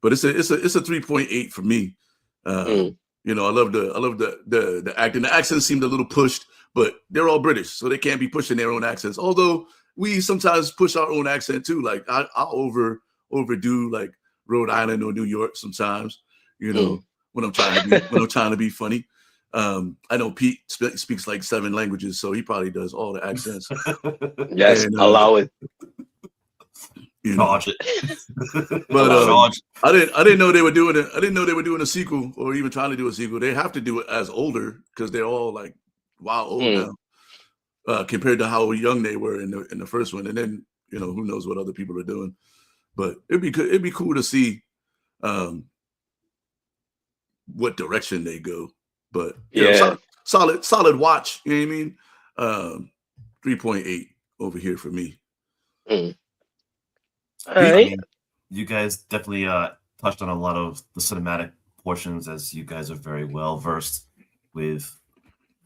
But it's a 3.8 for me. I love the acting. The accents seemed a little pushed, but they're all British, so they can't be pushing their own accents. Although we sometimes push our own accent too. Like I'll overdo like Rhode Island or New York sometimes. When I'm trying to be funny. I know Pete speaks like 7 languages, so he probably does all the accents. Yes, and, allow it. You know. Charge it. But I didn't know they were doing it. I didn't know they were doing a sequel or even trying to do a sequel. They have to do it as older because they're all like old now, compared to how young they were in the first one. And then who knows what other people are doing. But it'd be cool to see what direction they go. But solid watch. You know what I mean? 3.8 over here for me. All right. I mean, you guys definitely touched on a lot of the cinematic portions, as you guys are very well versed with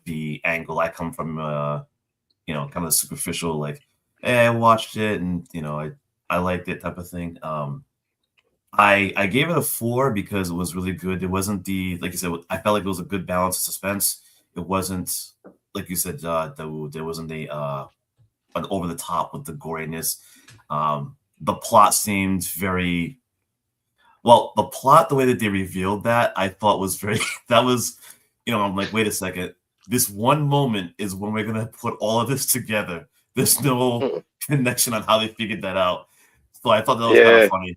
the angle. I come from, kind of superficial, like, hey, I watched it and I liked it type of thing. I gave it a 4 because it was really good. It wasn't like you said, I felt like it was a good balance of suspense. It wasn't, like you said, there wasn't an over the top with the goriness. The plot seemed very well. The plot, the way that they revealed that, I thought was very. That was, I'm like, wait a second. This one moment is when we're gonna put all of this together. There's no connection on how they figured that out. So I thought that was kind of funny.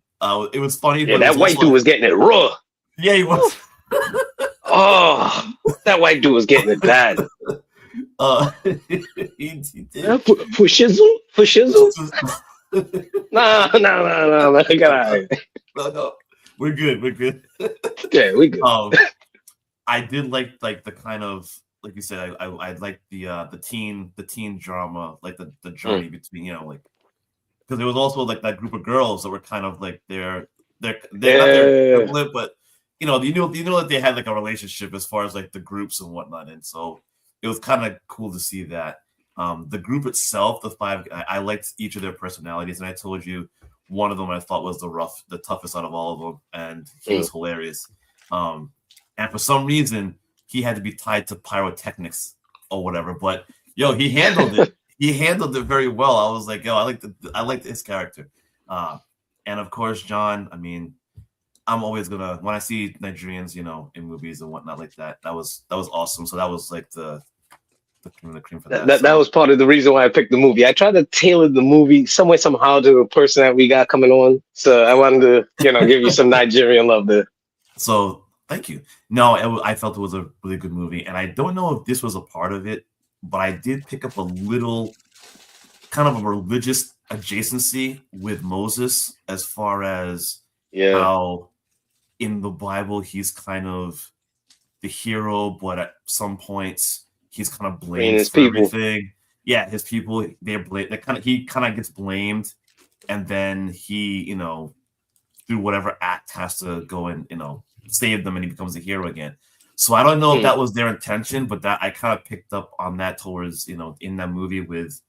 It was funny. Yeah, but that white dude was getting it raw. Yeah, he was. Oh, that white dude was getting it bad. He did. For shizzle? No, get out of here. No. We're good. Yeah, we good. I did like the kind of, like you said, I like the teen drama, like the journey between, like, because there was also like that group of girls that were kind of like they're not their equivalent, but you know that they had like a relationship as far as like the groups and whatnot, and so it was kind of cool to see that. The group itself, the 5, I liked each of their personalities, and I told you one of them I thought was the toughest out of all of them, and he was hilarious. And for some reason, he had to be tied to pyrotechnics or whatever, but he handled it. He handled it very well. I was like, I liked his character. And of course, John, I mean, I'm always gonna, when I see Nigerians, in movies and whatnot like that, that was awesome. So that was like the cream for that. That was part of the reason why I picked the movie. I tried to tailor the movie somehow to a person that we got coming on. So I wanted to, give you some Nigerian love there. So thank you. No, I felt it was a really good movie, and I don't know if this was a part of it, but I did pick up a little kind of a religious adjacency with Moses, as far as how in the Bible he's kind of the hero, but at some points he's kind of blamed for everything. Yeah, his people, they're blamed. He kind of gets blamed, and then he, through whatever act, has to go and save them, and he becomes a hero again. So I don't know if that was their intention, but that I kind of picked up on that towards, in that movie with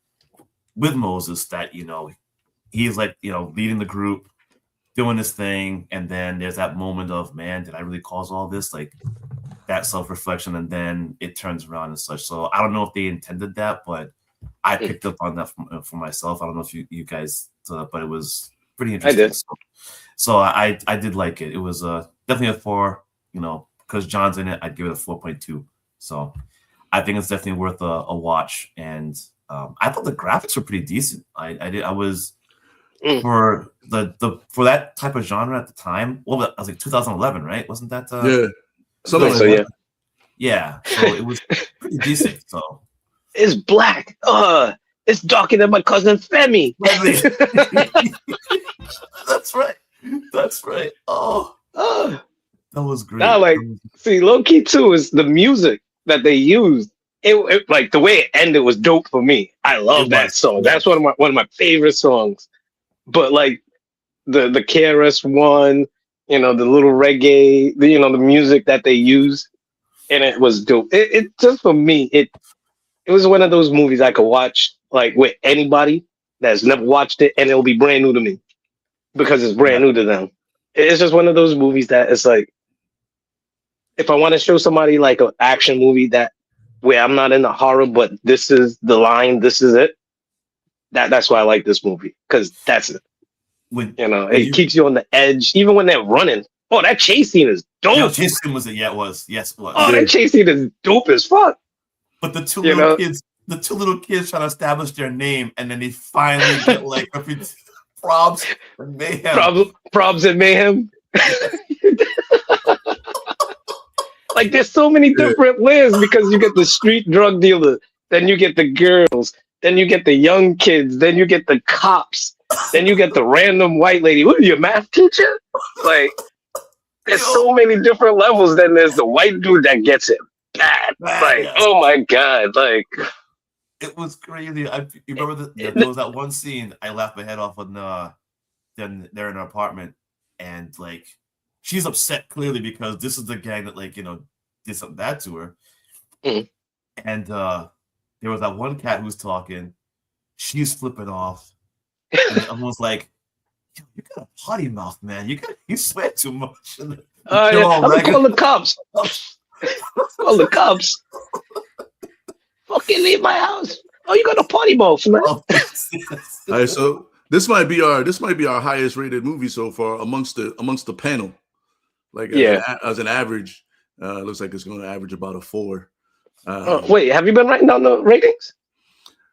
Moses, that, he's like, leading the group, doing this thing. And then there's that moment of, man, did I really cause all this? Like that self-reflection. And then it turns around and such. So I don't know if they intended that, but I picked up on that for myself. I don't know if you guys saw that, but it was pretty interesting. I did. So I did like it. It was definitely a 4, because John's in it, I'd give it a 4.2. So I think it's definitely worth a watch. And I thought the graphics were pretty decent. I was for that type of genre at the time. Well, I was like 2011, right? Wasn't that? Something like that. Yeah. So it was pretty decent. So it's black. It's darker than my cousin Femi. That's right. Oh. That was great. Now, see, low key too is the music that they used. It like the way it ended was dope for me. I love that song. That's one of my favorite songs. But like the KRS One, the little reggae, the music that they used, and it was dope. It just for me, it was one of those movies I could watch like with anybody that's never watched it, and it'll be brand new to me because it's brand new to them. It's just one of those movies that it's like, if I want to show somebody like an action movie where I'm not into horror, but this is the line, this is it. That's why I like this movie, because that's it. It keeps you on the edge, even when they're running. Oh, that chase scene is dope. Yeah, chase scene was it? Yeah, it was. Yes, it was. Oh, that chase scene is dope as fuck. But the two little kids trying to establish their name, and then they finally get like Probs and Mayhem. Probs and Mayhem. Like there's so many different layers because you get the street drug dealer, then you get the girls, then you get the young kids, then you get the cops, then you get the random white lady. What are you, a math teacher? Like there's so many different levels. Then there's the white dude that gets it bad. Like oh my god, like it was crazy. You remember there was that one scene I laughed my head off when then they're in an apartment and like she's upset clearly because this is the gang that like did something bad to her. Mm. And there was that one cat who's talking. She's flipping off. And everyone's like, "Yo, you got a potty mouth, man. You sweat too much." I'm gonna call the cops. Call the cops. Fucking leave my house. Oh, you got a potty mouth, man. All right, so this might be our highest rated movie so far amongst the panel. Like as an average, looks like it's going to average about a 4. Wait, have you been writing down the ratings?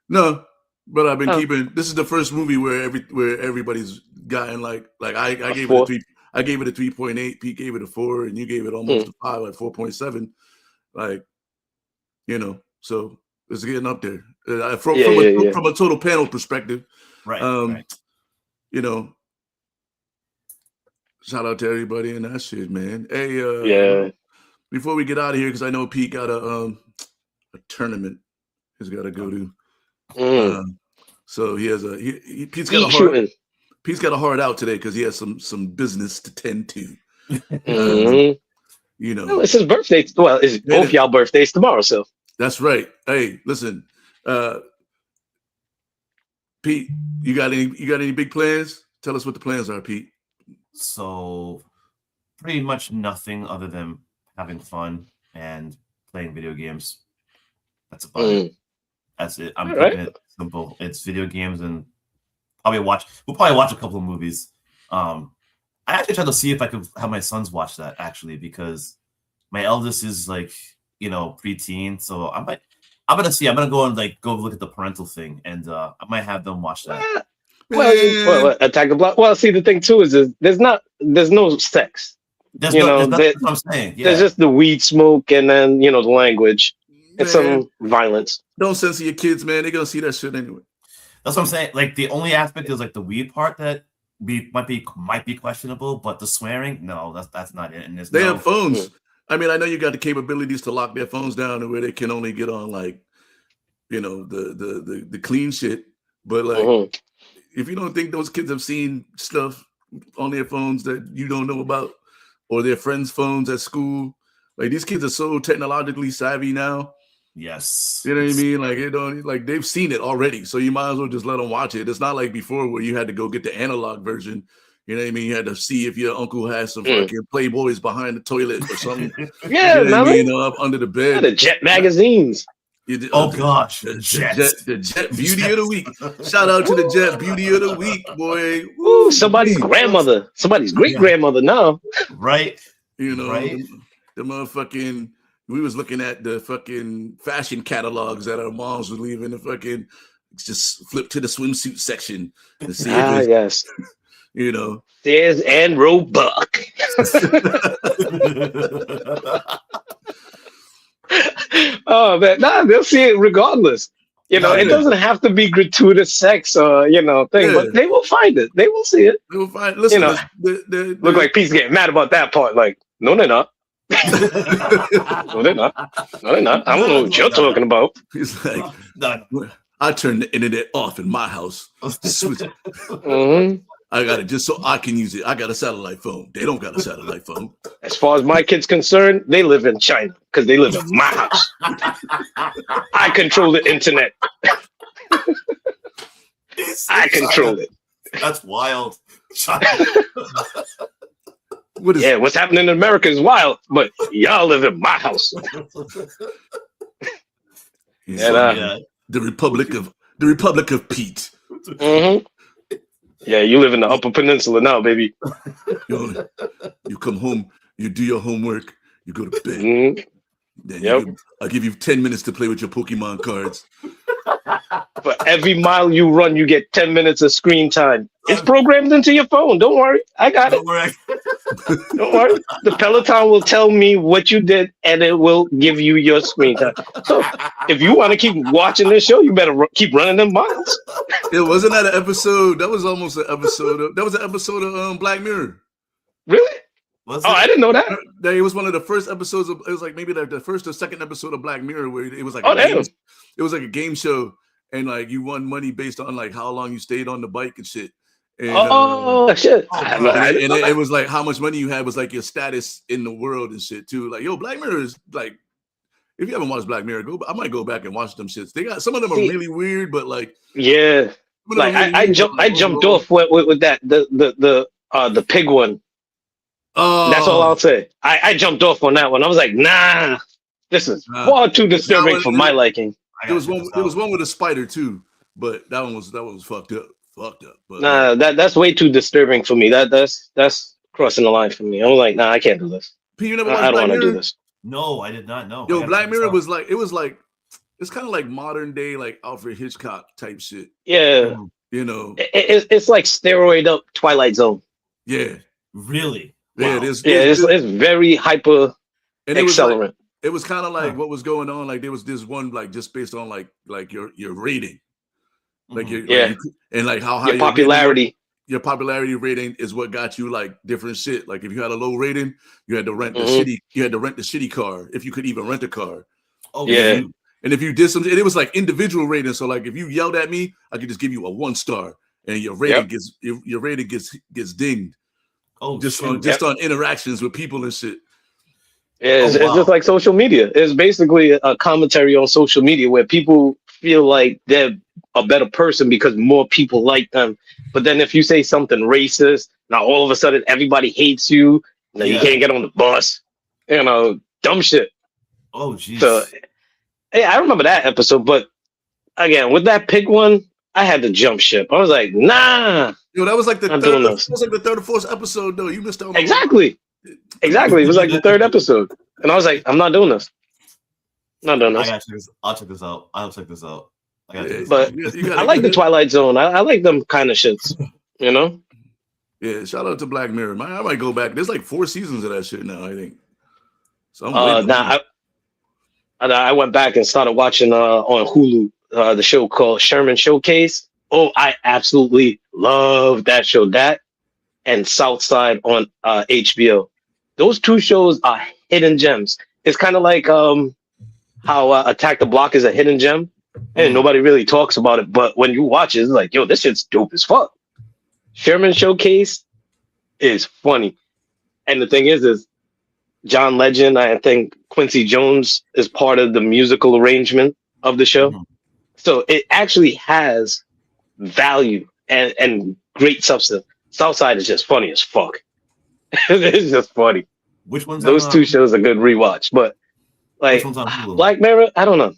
No, but I've been keeping. This is the first movie where everybody's gotten like I gave it a 3. I gave it a 3.8. Pete gave it a 4, and you gave it almost a 5, like 4.7. Like, so it's getting up there. From a total panel perspective, right. Shout out to everybody in that shit, man. Hey, before we get out of here, because I know Pete got a tournament he's got to go to. So he has Pete's got a hard out today because he has some business to tend to. Well, it's his birthday. Well, it's both y'all birthdays tomorrow, so that's right. Hey, listen, Pete, you got any big plans? Tell us what the plans are, Pete. So, pretty much nothing other than having fun and playing video games. That's about it. That's it. I'm keeping it simple. It's video games and we'll probably watch a couple of movies. I actually tried to see if I could have my sons watch that actually because my eldest is like, preteen. So I'm gonna go and go look at the parental thing and I might have them watch that. Well, Attack the Block. Well, see, the thing too is there's no sex. That's what I'm saying. Yeah. There's just the weed smoke and then the language and some violence. Don't censor your kids, man. They're gonna see that shit anyway. That's what I'm saying. Like the only aspect is like the weed part that might be questionable, but the swearing, no, that's not it. And they have phones. I mean, I know you got the capabilities to lock their phones down to where they can only get on the clean shit, but like. If you don't think those kids have seen stuff on their phones that you don't know about, or their friends' phones at school, like these kids are so technologically savvy now. Yes, you know what I mean. Like it don't like they've seen it already, so you might as well just let them watch it. It's not like before where you had to go get the analog version. You know what I mean? You had to see if your uncle has some fucking Playboys behind the toilet or something. Up under the bed. The Jet magazines. Gosh, the Jet Beauty of the Week. Shout out to the Jet Beauty of the Week, boy. Woo, somebody's grandmother, somebody's great grandmother now. Right. The motherfucking. We was looking at the fucking fashion catalogs that our moms were leaving. The fucking just flip to the swimsuit section to see. Yes. There's Ann Roebuck. Oh man, they'll see it regardless. It doesn't have to be gratuitous sex or thing, but they will find it. They will see it. They will find. Listen, look like Pete's getting mad about that part. Like, no, they're not. No, they're not. No, they're not. I don't know what you're talking about. He's like, I turned the internet off in my house. I got it just so I can use it. I got a satellite phone. They don't got a satellite phone. As far as my kid's concerned, they live in China because they live in my house. I control the internet. I control it. That's wild. What's happening in America is wild, but y'all live in my house. The Republic of Pete. Mm-hmm. Yeah, you live in the Upper Peninsula now, baby. Yo, you come home, you do your homework, you go to bed. Mm-hmm. Then I'll give you 10 minutes to play with your Pokemon cards. For every mile you run, you get 10 minutes of screen time. It's programmed into your phone. Don't worry. I got it. Don't worry. The Peloton will tell me what you did, and it will give you your screen time. So if you want to keep watching this show, you better keep running them miles. It wasn't that an episode. That was almost an episode of. That was an episode of Black Mirror. Really? I didn't know that. It was one of the first episodes of. It was like maybe like the first or second episode of Black Mirror where it was like it was like a game show, and like you won money based on like how long you stayed on the bike and shit. And, shit! And it was like how much money you had was like your status in the world and shit too. Like Black Mirror is like. If you haven't watched Black Mirror, I might go back and watch them shits. They got some of them are really weird, but like like I jumped off with that the pig one. Oh, that's all I'll say. I jumped off on that one. I was like, nah, this is far too disturbing for my liking. There was one with a spider too, but that one was fucked up. But that's way too disturbing for me. That's crossing the line for me. I'm like, nah, I can't do this. P, you never watched I don't Black want to Mirror? do this. No, I did not know. Black Mirror was like it's kind of like modern day like Alfred Hitchcock type shit. Yeah, it's like steroid up Twilight Zone. Yeah, really. Wow. Yeah, it's very hyper accelerant. It was kind of like what was going on. Like there was this one like just based on like your rating, like and like how high your popularity. Your popularity rating is what got you like different shit. Like if you had a low rating, you had to rent the shitty car if you could even rent a car. Oh yeah. And if you did something, it was like individual rating. So like if you yelled at me, I could just give you a 1 star, and your rating gets dinged. Oh, just on interactions with people and shit. Yeah, it's just like social media. It's basically a commentary on social media where people feel like they're a better person because more people like them. But then if you say something racist, now all of a sudden everybody hates you. Now you can't get on the bus. Dumb shit. Oh, jeez. So, I remember that episode. But again, with that pig one, I had to jump ship. I was like, nah. That was like the third or fourth episode, though. You missed out on Exactly. It was like the third episode. And I was like, I'm not doing this. Not doing this. I'll check this out. But I like the Twilight Zone. I like them kind of shits, Yeah, shout out to Black Mirror. I might go back. There's like 4 seasons of that shit now, I think. So I went back and started watching on Hulu the show called Sherman Showcase. Oh, I absolutely love that show. That and Southside on HBO. Those 2 shows are hidden gems. It's kind of like how Attack the Block is a hidden gem. And nobody really talks about it, but when you watch it, it's like, yo, this shit's dope as fuck. Sherman Showcase is funny. And the thing is John Legend, I think Quincy Jones is part of the musical arrangement of the show. Mm-hmm. So it actually has value and great substance. Southside is just funny as fuck. It's just funny. Which one's those 2 shows are good rewatch, but like Black Mirror, I don't know.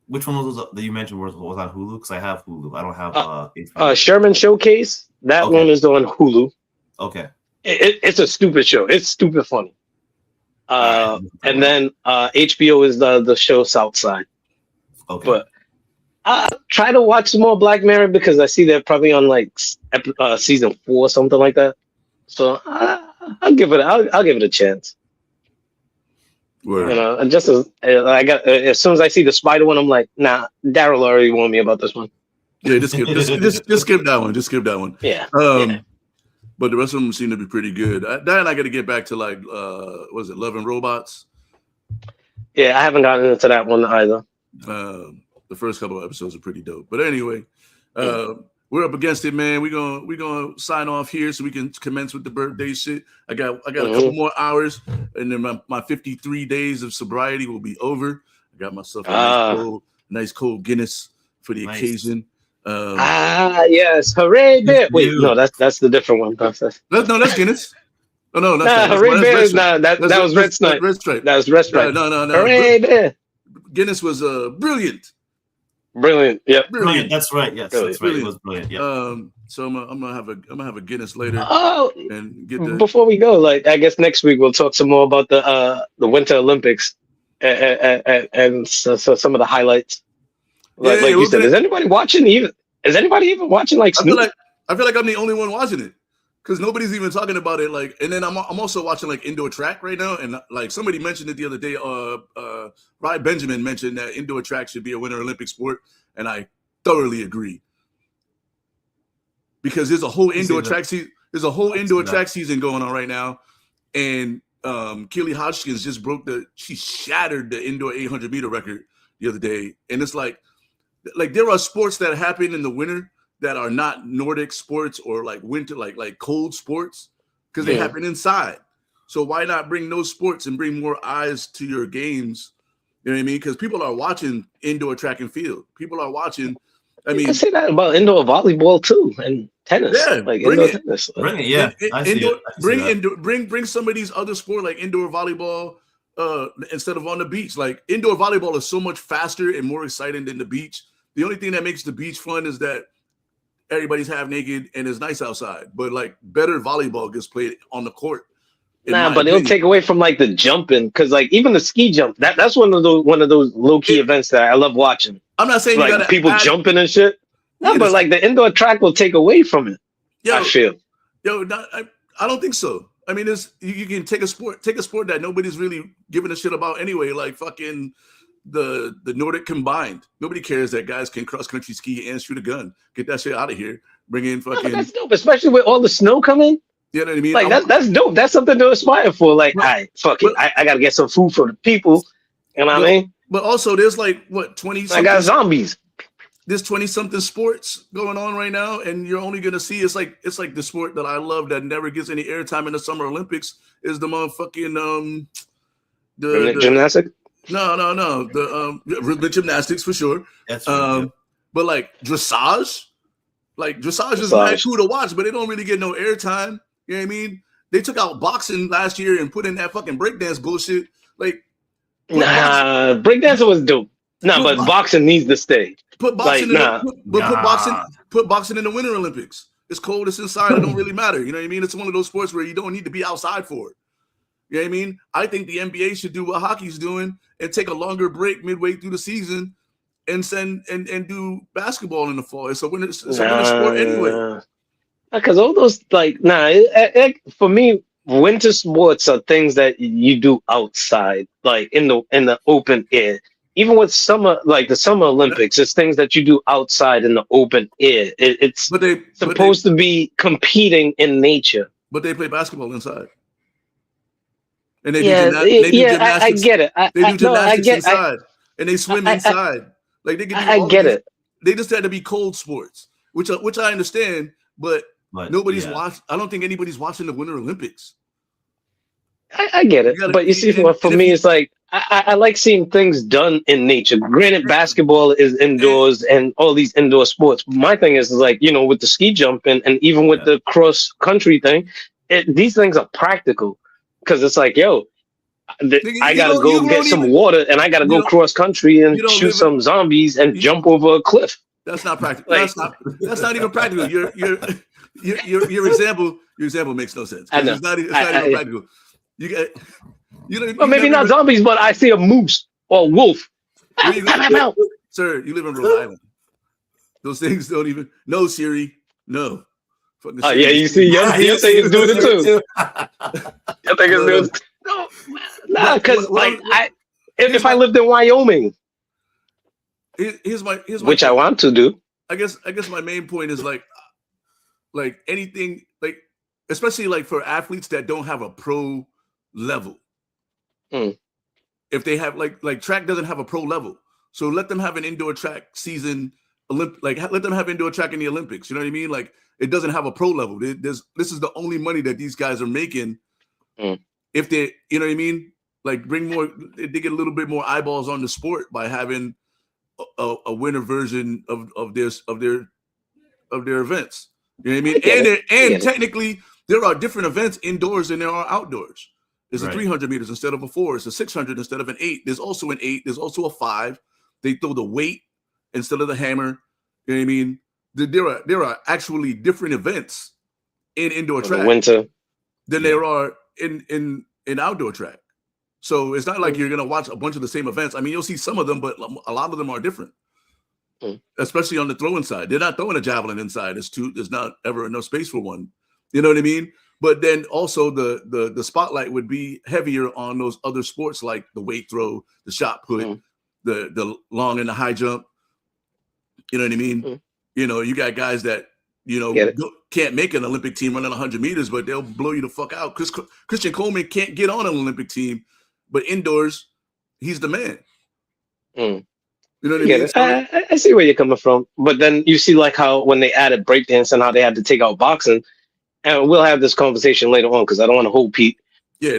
Which one was that you mentioned was on Hulu? Because I have Hulu. I don't have HBO. Sherman Showcase. That one is on Hulu. Okay. It's a stupid show. It's stupid funny. And then HBO is the show Southside. Okay. But I try to watch some more Black Mirror because I see they're probably on like season 4 or something like that. So I'll give it a chance. Word. And just as soon as I see the spider one, I'm like, nah, Daryl already warned me about this one. Yeah, just skip that one. Just skip that one. Yeah. But the rest of them seem to be pretty good. That and I got to get back to like, was it Love and Robots? Yeah, I haven't gotten into that one either. The first couple of episodes are pretty dope. But anyway, we're up against it, man. We're gonna sign off here so we can commence with the birthday shit. I got a couple more hours, and then my 53 days of sobriety will be over. I got myself a nice cold Guinness for the occasion. Yes, hooray! Wait, no, that's the different one. That's Guinness. Oh no, hooray! That was Red Stripe. Red Stripe. That was Red Stripe. No. Hooray! Guinness was brilliant. Brilliant. Yep. Brilliant. That's right. Yes, Brilliant. that's right. It was brilliant. Yeah. So I'm gonna have a Guinness later. Oh, and get the. Before we go, like I guess next week we'll talk some more about the Winter Olympics and so some of the highlights. Like you said, is anybody watching even? Is anybody even watching like Snoop? I feel like I'm the only one watching it because nobody's even talking about it. Like, and then I'm also watching like indoor track right now, and like somebody mentioned it the other day. Ryan Benjamin mentioned that indoor track should be a Winter Olympic sport, and I thoroughly agree because there's a whole indoor track season. There's a whole indoor track season going on right now, and Keely Hodgkins just she shattered the indoor 800 meter record the other day, and it's like there are sports that happen in the winter that are not Nordic sports or like winter, like cold sports because they happen inside. So why not bring those sports and bring more eyes to your games? You know what I mean? Because people are watching indoor track and field. People are watching. I mean, you can say that about indoor volleyball too and tennis. Yeah, like indoor tennis. Bring it, yeah. Bring some of these other sports like indoor volleyball instead of on the beach. Like indoor volleyball is so much faster and more exciting than the beach. The only thing that makes the beach fun is that everybody's half naked and it's nice outside. But like better volleyball gets played on the court. Nah, but it'll take away from like the jumping because like even the ski jump that's one of those low key events that I love watching. I'm not saying like people jumping and shit. No, but like the indoor track will take away from it. I feel. I don't think so. I mean, you can take a sport that nobody's really giving a shit about anyway, like fucking the Nordic combined. Nobody cares that guys can cross country ski and shoot a gun. Get that shit out of here. Bring in fucking. No, that's dope, especially with all the snow coming. You know what I mean? Like that's dope. That's something to aspire for. Like, fuck it. I gotta get some food for the people. You know what I mean? But also, there's like what 20. I got zombies. There's 20-something sports going on right now, and you're only gonna see it's like the sport that I love that never gets any airtime in the Summer Olympics is the motherfucking the gymnastics. No, the gymnastics for sure. That's really but like dressage is mad cool to watch, but they don't really get no airtime. You know what I mean? They took out boxing last year and put in that fucking breakdance bullshit. Like, breakdancing was dope. But boxing needs to stay. Put boxing put boxing in the Winter Olympics. It's cold, it's inside, it don't really matter. You know what I mean? It's one of those sports where you don't need to be outside for it. You know what I mean? I think the NBA should do what hockey's doing and take a longer break midway through the season and do basketball in the fall. It's a winter sport anyway. Because all those for me, winter sports are things that you do outside, like in the open air. Even with summer, like the Summer Olympics, it's things that you do outside in the open air. It's supposed to be competing in nature. But they play basketball inside. And they do gymnastics. I get it. They do gymnastics inside. And they swim inside. Like they can do I get it. They just had to be cold sports, which I understand, but nobody's watching. I don't think anybody's watching the Winter Olympics. I get it. But you see, for me, it's like I like seeing things done in nature. Granted, basketball is indoors and all these indoor sports. My thing is like, with the ski jump and even with the cross country thing, these things are practical because it's like, I gotta go get some water and I gotta go cross country and shoot some zombies and jump over a cliff. That's not practical. That's not even practical. Your example makes no sense. I know. It's not even practical. Well, maybe not zombies, but I see a moose or a wolf. Sir, you live in Rhode Island. Those things don't even. No, Siri. No. Oh, yeah, you see, your thing is doing it too. Your thing is doing it. No, because if I lived in Wyoming, here's my which I want to do. I guess my main point is like anything, like especially like for athletes that don't have a pro level. If they have like track doesn't have a pro level, so let them have an indoor track season. Let them have indoor track in the Olympics. You know what I mean? Like it doesn't have a pro level. This is the only money that these guys are making. If they, you know what I mean? Like they get a little bit more eyeballs on the sport by having a winter version of their events. You know what I mean? And technically there are different events indoors than there are outdoors. There's a 300 meters instead of a 4. It's a 600 instead of an 8. There's also an 8. There's also a 5. They throw the weight instead of the hammer. You know what I mean? There are actually different events in indoor track winter than there are in outdoor track. So it's not like you're gonna watch a bunch of the same events. I mean, you'll see some of them, but a lot of them are different. Especially on the throwing side. They're not throwing a javelin inside. There's not ever enough space for one. You know what I mean? But then also the spotlight would be heavier on those other sports like the weight throw, the shot put, the long and the high jump. You know what I mean? You know, you got guys that, you know, can't make an Olympic team running 100 meters, but they'll blow you the fuck out. Christian Coleman can't get on an Olympic team, but indoors, he's the man. You know what I mean? I see where you're coming from. But then you see like how when they added breakdance and how they had to take out boxing, and we'll have this conversation later on because I don't want to hold Pete. Yeah,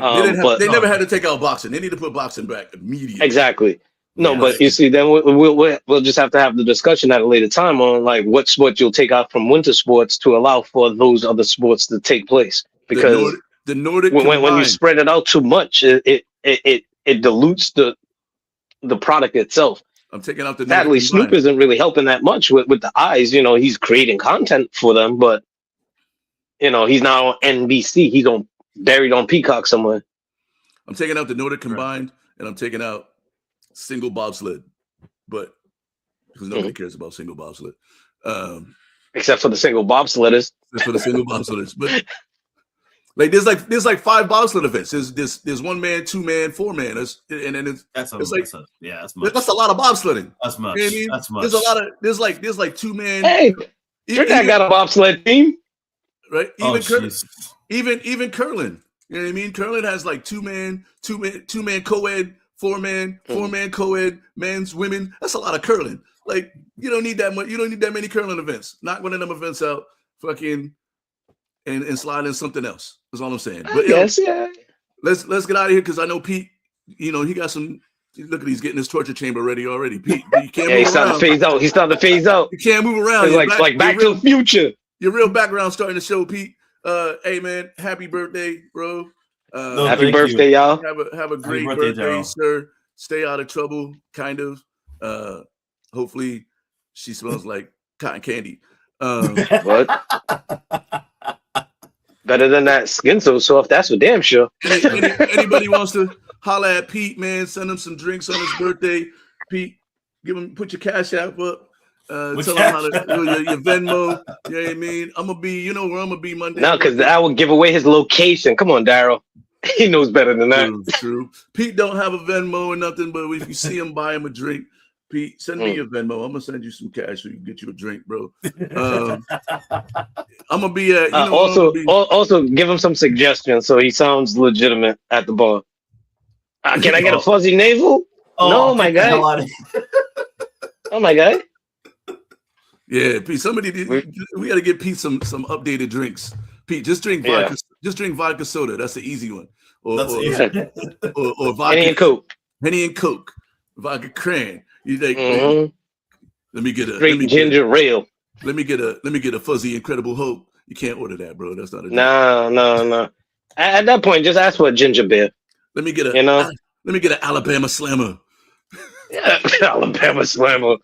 they never had to take out boxing. They need to put boxing back immediately. Exactly. No, but you see, then we'll just have to have the discussion at a later time on like what sport you'll take out from winter sports to allow for those other sports to take place. Because the Nordic when you spread it out too much, it dilutes the product itself. I'm taking out the sadly Snoop isn't really helping that much with the eyes. You know, he's creating content for them, but you know, he's not on NBC. He's buried on Peacock somewhere. I'm taking out the Nordic combined, and I'm taking out single bobsled, but because nobody cares about single bobsled, except for the single bobsledders. But like there's like 5 bobsled events. There's 1 man, 2 man, 4 man. That's much. That's a lot of bobsledding. That's much. You know what I mean? That's much. There's like 2 man. Hey, Trinidad got a bobsled team, right? Even curling. You know what I mean? Curling has like 2 man co-ed, 4 man co-ed, men's, women. That's a lot of curling. Like you don't need that much. You don't need that many curling events. Knock one of them events out, fucking, and slide in something else. That's all I'm saying. But yes, let's get out of here because I know Pete. You know he got some. Look at he's getting his torture chamber ready already. Pete, you can't. He's starting to phase out. He's starting to phase out. You can't move around. It's like Back to the Future. Your real background starting to show, Pete. Hey man, happy birthday, bro. Happy birthday, y'all. Have a great birthday, sir. Stay out of trouble, kind of. Hopefully she smells like cotton candy. What? Better than that skin so soft, that's for damn sure. Anybody wants to holla at Pete, man, send him some drinks on his birthday. Pete, put your cash app up. Tell him how to do your Venmo. You know what I mean? I'm gonna be, you know where I'm gonna be Monday. No, because I will give away his location. Come on, Daryl. He knows better than that. True. Pete don't have a Venmo or nothing, but if you see him, buy him a drink. Pete, send me your Venmo. I'm gonna send you some cash so you can get you a drink, bro. I'm gonna be at. Also, give him some suggestions so he sounds legitimate at the bar. Can I get a fuzzy navel? No, my guy. Oh my guy. Yeah, Pete. We got to get Pete some updated drinks. Pete, just drink vodka. Just drink vodka soda. That's the easy one. Or vodka. Henny and Coke. Vodka cran. You think? Let me get a ginger ale. Let me get a fuzzy Incredible Hope. You can't order that, bro. That's not a. No. At that point, just ask for a ginger beer. Let me get a. Let me get an Alabama Slammer. Yeah, Alabama Slammer.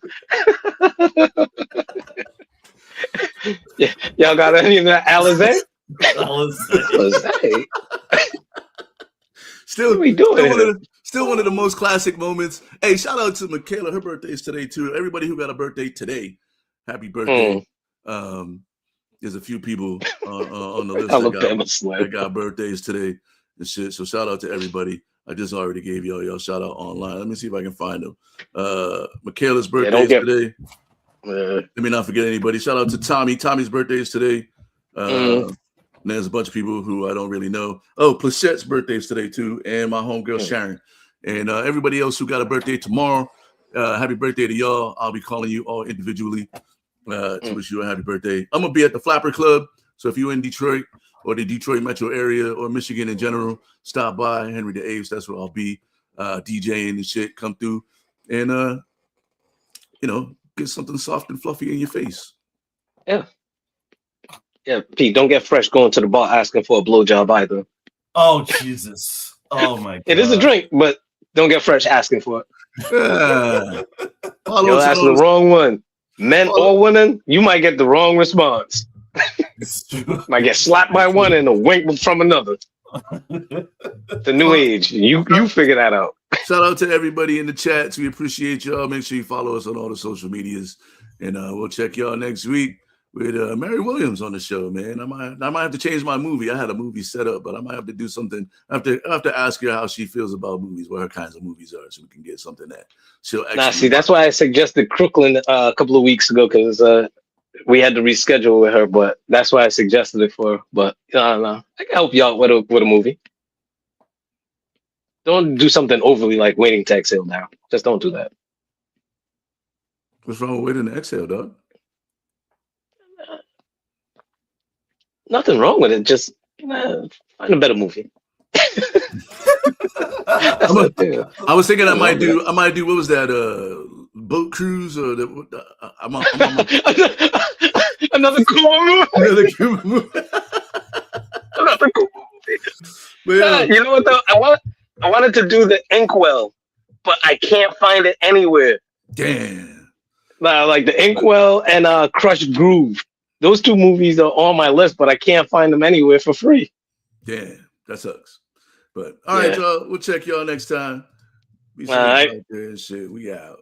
Yeah, y'all got any of that Alizé? Still, what are we doing? Still one of the most classic moments. Hey, shout out to Michaela. Her birthday is today too. Everybody who got a birthday today, happy birthday. There's a few people on the list that got birthdays today and shit. So shout out to everybody. I just already gave y'all shout out online. Let me see if I can find them. Michaela's birthday is today. Let me not forget anybody. Shout out to Tommy. Tommy's birthday is today. And there's a bunch of people who I don't really know. Oh, Plachette's birthday is today too, and my homegirl Sharon, and everybody else who got a birthday tomorrow. Happy birthday to y'all! I'll be calling you all individually to wish you a happy birthday. I'm gonna be at the Flapper Club, so if you're in Detroit or the Detroit metro area or Michigan in general, stop by Henry the Eighth. That's where I'll be DJing and shit. Come through and get something soft and fluffy in your face. Yeah, Pete, don't get fresh going to the bar asking for a blowjob either. Oh, Jesus. Oh, my God. It is a drink, but don't get fresh asking for it. You're asking the wrong one. Men or women, you might get the wrong response. It's true. Might get slapped by one and a wink from another. The new age. You figure that out. Shout out to everybody in the chats. We appreciate y'all. Make sure you follow us on all the social medias. And we'll check y'all next week with Mary Williams on the show, man. I might have to change my movie. I had a movie set up, but I might have to do something. I have to ask her how she feels about movies, what her kinds of movies are, so we can get something that she'll actually. See, that's why I suggested Crooklyn a couple of weeks ago, because we had to reschedule with her, but that's why I suggested it for her. But I don't know. I can help you out with a movie. Don't do something overly like Waiting to Exhale now. Just don't do that. What's wrong with Waiting to Exhale, dog? Nothing wrong with it. Just find a better movie. I was thinking I might do. What was that? Boat cruise or another cool movie. Another cool movie. Another cool movie. Yeah. You know what though? I wanted to do the Inkwell, but I can't find it anywhere. Damn. Like the Inkwell and Crushed Groove. Those two movies are on my list, but I can't find them anywhere for free. Damn, that sucks. But all right, y'all. We'll check y'all next time. Be safe all right. out there and shit. We out.